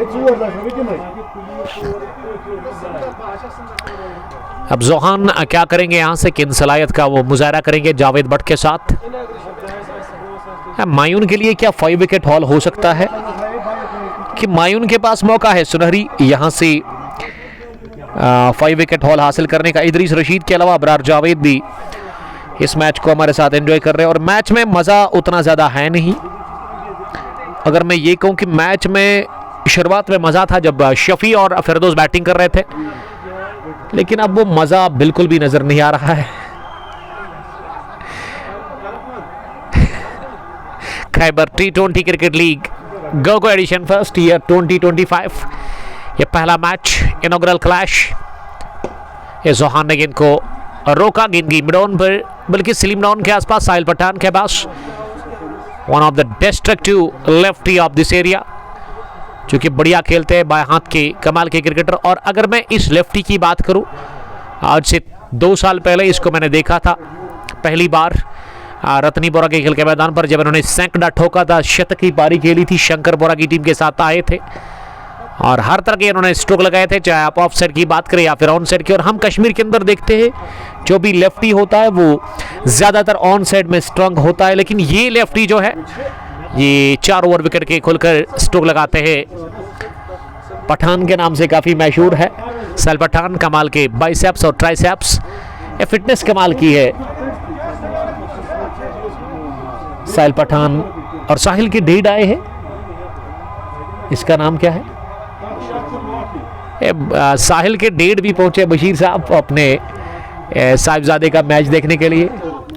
अब जोहान क्या करेंगे यहां से, किन सलाहियत का वो मुजाहरा करेंगे जावेद भट्ट के साथ। मायून के लिए क्या 5 विकेट हॉल हो सकता है कि मायून के पास मौका है सुनहरी यहां से 5 विकेट हॉल हासिल करने का। इदरीस रशीद के अलावा अबरार जावेद भी इस मैच को हमारे साथ एंजॉय कर रहे हैं और मैच में मज़ा उतना ज़्यादा है नहीं। अगर मैं ये कहूं कि मैच में शुरुआत में मज़ा था जब शफी और फिरदौस बैटिंग कर रहे थे, लेकिन अब वो मजा बिल्कुल भी नजर नहीं आ रहा है। खैबर T20 क्रिकेट लीग गो एडिशन फर्स्ट ईयर 2025, ये पहला मैच, इनॉग्रल क्लैश। ये जोहान ने गेंद को रोका, गेंद की मिड ऑन पर, बल्कि स्लिम डाउन के आसपास साहिल पठान के पास, one of the destructive lefty of this area, जो कि बढ़िया खेलते हैं, बाएं हाथ के कमाल के क्रिकेटर। और अगर मैं इस लेफ्टी की बात करूं, आज से 2 साल पहले इसको मैंने देखा था पहली बार रतनी बोरा के खेल के मैदान पर, जब इन्होंने सैकड़ा ठोका था, शतक की पारी खेली थी, शंकर बोरा की टीम के साथ आए थे और हर तरह के इन्होंने स्ट्रोक लगाए थे, चाहे आप ऑफ साइड की बात करें या फिर ऑन साइड की। और हम कश्मीर के अंदर देखते हैं जो भी लेफ्टी होता है वो ज़्यादातर ऑन साइड में स्ट्रांग होता है, लेकिन ये लेफ्टी जो है ये 4 ओवर विकेट के खुलकर स्ट्रोक लगाते हैं। पठान के नाम से काफ़ी मशहूर है साहिल पठान, कमाल के बाइसेप्स और ट्राइसेप्स, ये फिटनेस कमाल की है साहिल पठान। और साहिल के डेड आए हैं, इसका नाम क्या है, साहिल के डेड भी पहुंचे बशीर साहब अपने साहिबजादे का मैच देखने के लिए।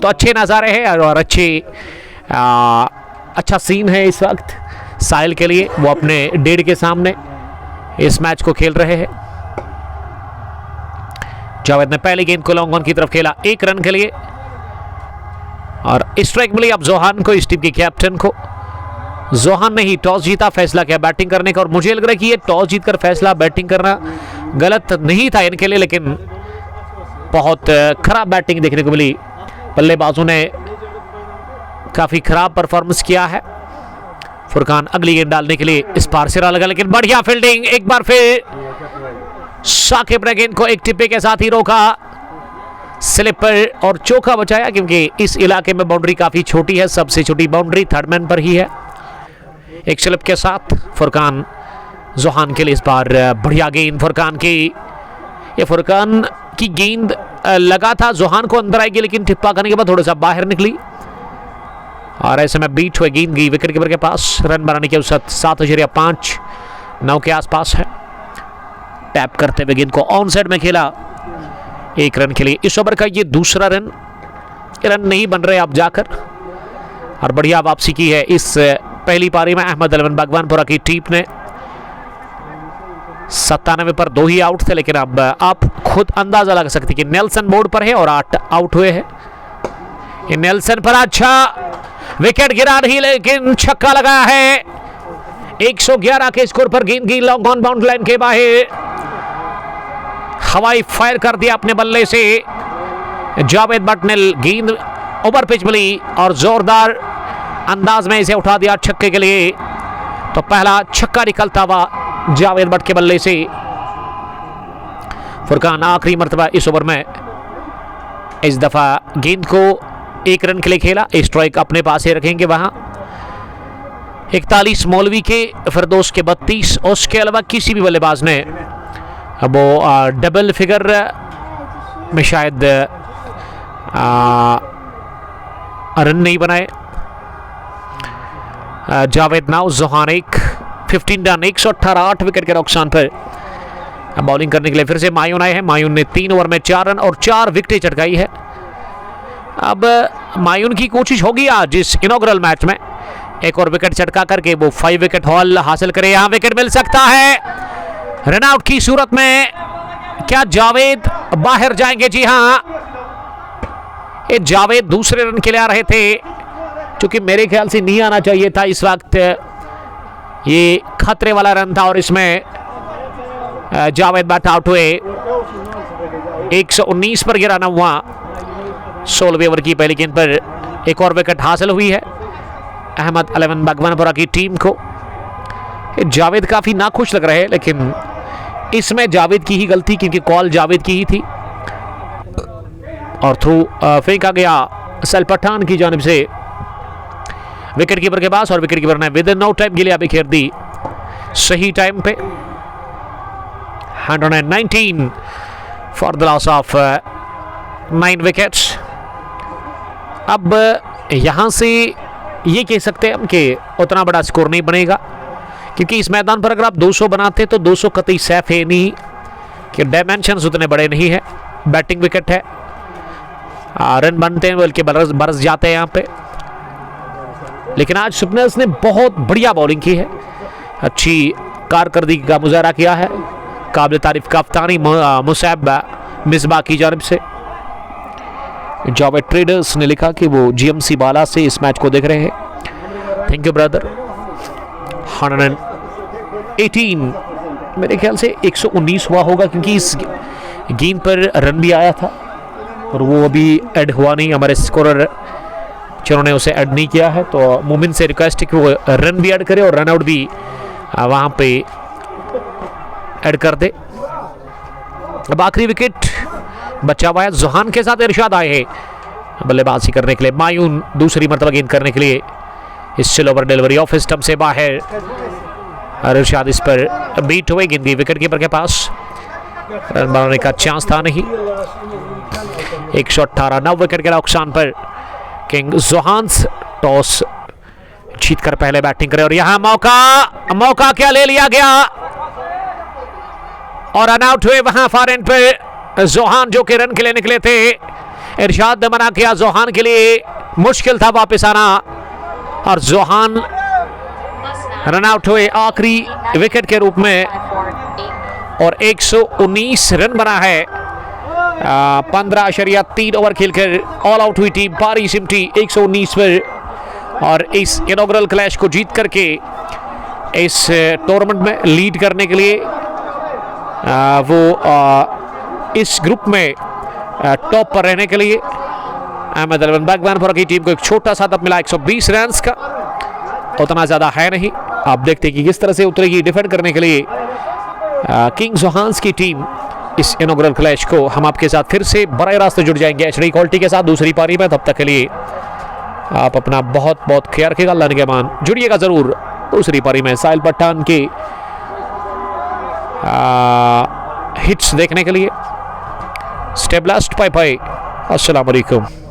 तो अच्छे नज़ारे हैं और अच्छा सीन है इस वक्त साहिल के लिए, वो अपने डेड के सामने इस मैच को खेल रहे हैं। जावेद ने पहली गेंद को लॉन्ग ऑन की तरफ खेला 1 रन के लिए और स्ट्राइक मिली अब जोहान को, इस टीम के कैप्टन को। जोहान ने ही टॉस जीता, फैसला किया बैटिंग करने का, और मुझे लग रहा है कि ये टॉस जीतकर फैसला बैटिंग करना गलत नहीं था इनके लिए, लेकिन बहुत खराब बैटिंग देखने को मिली। बल्लेबाजों ने काफी खराब परफॉर्मेंस किया है। फुरकान अगली गेंद डालने के लिए इस पार सिरा लगा, लेकिन बढ़िया फील्डिंग, एक बार फिर साकिब ने गेंद को एक टिप्पे के साथ ही रोका, स्लिप पर और चौका बचाया, क्योंकि इस इलाके में बाउंड्री काफी छोटी है, सबसे छोटी बाउंड्री थर्ड मैन पर ही है। एक स्लिप के साथ फुरकान जोहान के लिए इस बार बढ़िया गेंद फुरकान की, ये फुरकान की गेंद लगा था जोहान को अंदर आएगी, लेकिन टिप्पा करने के बाद थोड़ा सा बाहर निकली और ऐसे में बीट हुए गेंद की विकेट कीपर के पास। रन बनाने के औसत 7.59 के आसपास है। टैप करते हुए गेंद को ऑन साइड में खेला 1 रन के लिए। इस ओवर का ये दूसरा रन नहीं बन रहे अब जाकर, और बढ़िया वापसी की है इस पहली पारी में अहमद अलवन भगवानपुरा की टीम ने। 97 पर 2 ही आउट थे, लेकिन अब आप खुद अंदाजा लगा सकते कि नेल्सन बोर्ड पर है और 8 आउट हुए हैं। नेल्सन पर अच्छा विकेट गिरा नहीं, लेकिन छक्का लगाया है। 111 के स्कोर पर गेंद की लॉन्ग ऑन बाउंड्री लाइन के बाहर, हवाई फायर कर दिया अपने बल्ले से जावेद भट्ट ने। गेंद ओवर पिच मिली और जोरदार अंदाज में इसे उठा दिया छक्के के लिए। तो पहला छक्का निकलता हुआ जावेद भट्ट के बल्ले से। फुरकान आखिरी मर्तबा इस ओवर में इस दफा गेंद को 1 रन के लिए खेला, स्ट्राइक अपने पास ही रखेंगे वहां। 41 मौलवी के, फिरदौस के 32, उसके अलावा किसी भी बल्लेबाज ने वो डबल फिगर में शायद रन नहीं बनाए। जावेद नाउ जोहान 15 रन 118 8 विकेट के नुकसान पर बॉलिंग करने के लिए फिर से मायून आए हैं। मायून ने 3 ओवर में 4 रन और 4 विकेटें चटकाई है। अब मायून की कोशिश होगी आज इस इनॉग्रल मैच में एक और विकेट चटका करके वो 5 विकेट हॉल हासिल करे। यहां विकेट मिल सकता है रनआउट की सूरत में। क्या जावेद बाहर जाएंगे? जी हां, ये जावेद दूसरे रन के लिए आ रहे थे, क्योंकि मेरे ख्याल से नहीं आना चाहिए था इस वक्त। ये खतरे वाला रन था और इसमें जावेद भट्ट आउट हुए। 119 पर गिरा रन हुआ। 16वें ओवर की पहली गेंद पर एक और विकेट हासिल हुई है अहमद अलवन भगवानपुरा की टीम को। जावेद काफी नाखुश लग रहे हैं, लेकिन इसमें जावेद की ही गलती, क्योंकि कॉल जावेद की ही थी और थ्रू फेंका गया साहिल पठान की जानिब से विकेट कीपर के पास, और विकेट कीपर ने विद इन नो टाइम गिलिया भी खेल दी सही टाइम पे। 119 for the loss of 9 wickets. अब यहां से ये कह सकते हैं हम कि उतना बड़ा स्कोर नहीं बनेगा, क्योंकि इस मैदान पर अगर आप 200 बनाते तो 200 कतई सैफ है नहीं। कि डायमेंशंस उतने बड़े नहीं है, बैटिंग विकेट है, रन बनते हैं बल्कि बरस जाते हैं यहाँ पे। लेकिन आज स्पिनर्स ने बहुत बढ़िया बॉलिंग की है, अच्छी कारकर्दगी का मुजाहरा किया है। काबिल तारीफ कप्तानी मुसैब मिसबा की जानिब से। जावेद ट्रेडर्स ने लिखा कि वो जीएमसी बाला से इस मैच को देख रहे हैं। Thank you brother. 118 मेरे ख्याल से 119 हुआ होगा, क्योंकि इस गेंद पर रन भी आया था और वो अभी ऐड हुआ नहीं। हमारे स्कोरर जिन्होंने उसे ऐड नहीं किया है, तो मोमिन से रिक्वेस्ट है कि वो रन भी ऐड करे और रन आउट भी वहाँ पे ऐड कर दे। अब आखिरी विकेट बचा हुआ है। जोहान के साथ इरशाद आए हैं बल्लेबाजी करने के लिए। मायून दूसरी मरतबा गेंद करने के लिए इस slow over delivery off stump से बाहर। इरशाद इस पर बीट हुए, गेंद विकेट कीपर के पास, रन बनाने का चांस था नहीं। 118 9 विकेट के नुकसान पर किंग जोहान्स टॉस जीतकर पहले बैटिंग करे और यहां मौका क्या ले लिया गया और रन आउट हुए वहां फार एंड पे जोहान, जो कि रन के लिए निकले थे। इरशाद ने मना किया। जोहान के लिए मुश्किल था वापस आना और जोहान रन आउट हुए आखिरी विकेट के रूप में और 119 रन बना है। 15.3 ओवर खेलकर ऑल आउट हुई टीम। पारी सिमटी 119 पर और इस इनॉग्रल क्लैश को जीत करके इस टूर्नामेंट में लीड करने के लिए वो इस ग्रुप में टॉप पर रहने के लिए अहमद अलवन बैकबैन की टीम को एक छोटा सा तब मिला 120 रन का, उतना ज़्यादा है नहीं। आप देखते हैं कि किस तरह से उतरेगी डिफेंड करने के लिए किंग जोहान्स की टीम इस इनॉग्रल क्लैश को। हम आपके साथ फिर से बराह रास्त जुड़ जाएंगे एचडी क्वालिटी के साथ दूसरी पारी में। तब तक के लिए आप अपना बहुत बहुत ख्याल रखिएगा। अल्लाह निगहबान। जुड़िएगा ज़रूर दूसरी पारी में साहिल पठान के हिट्स देखने के लिए। Stay blessed. Bye bye. अस्सलाम वालेकुम।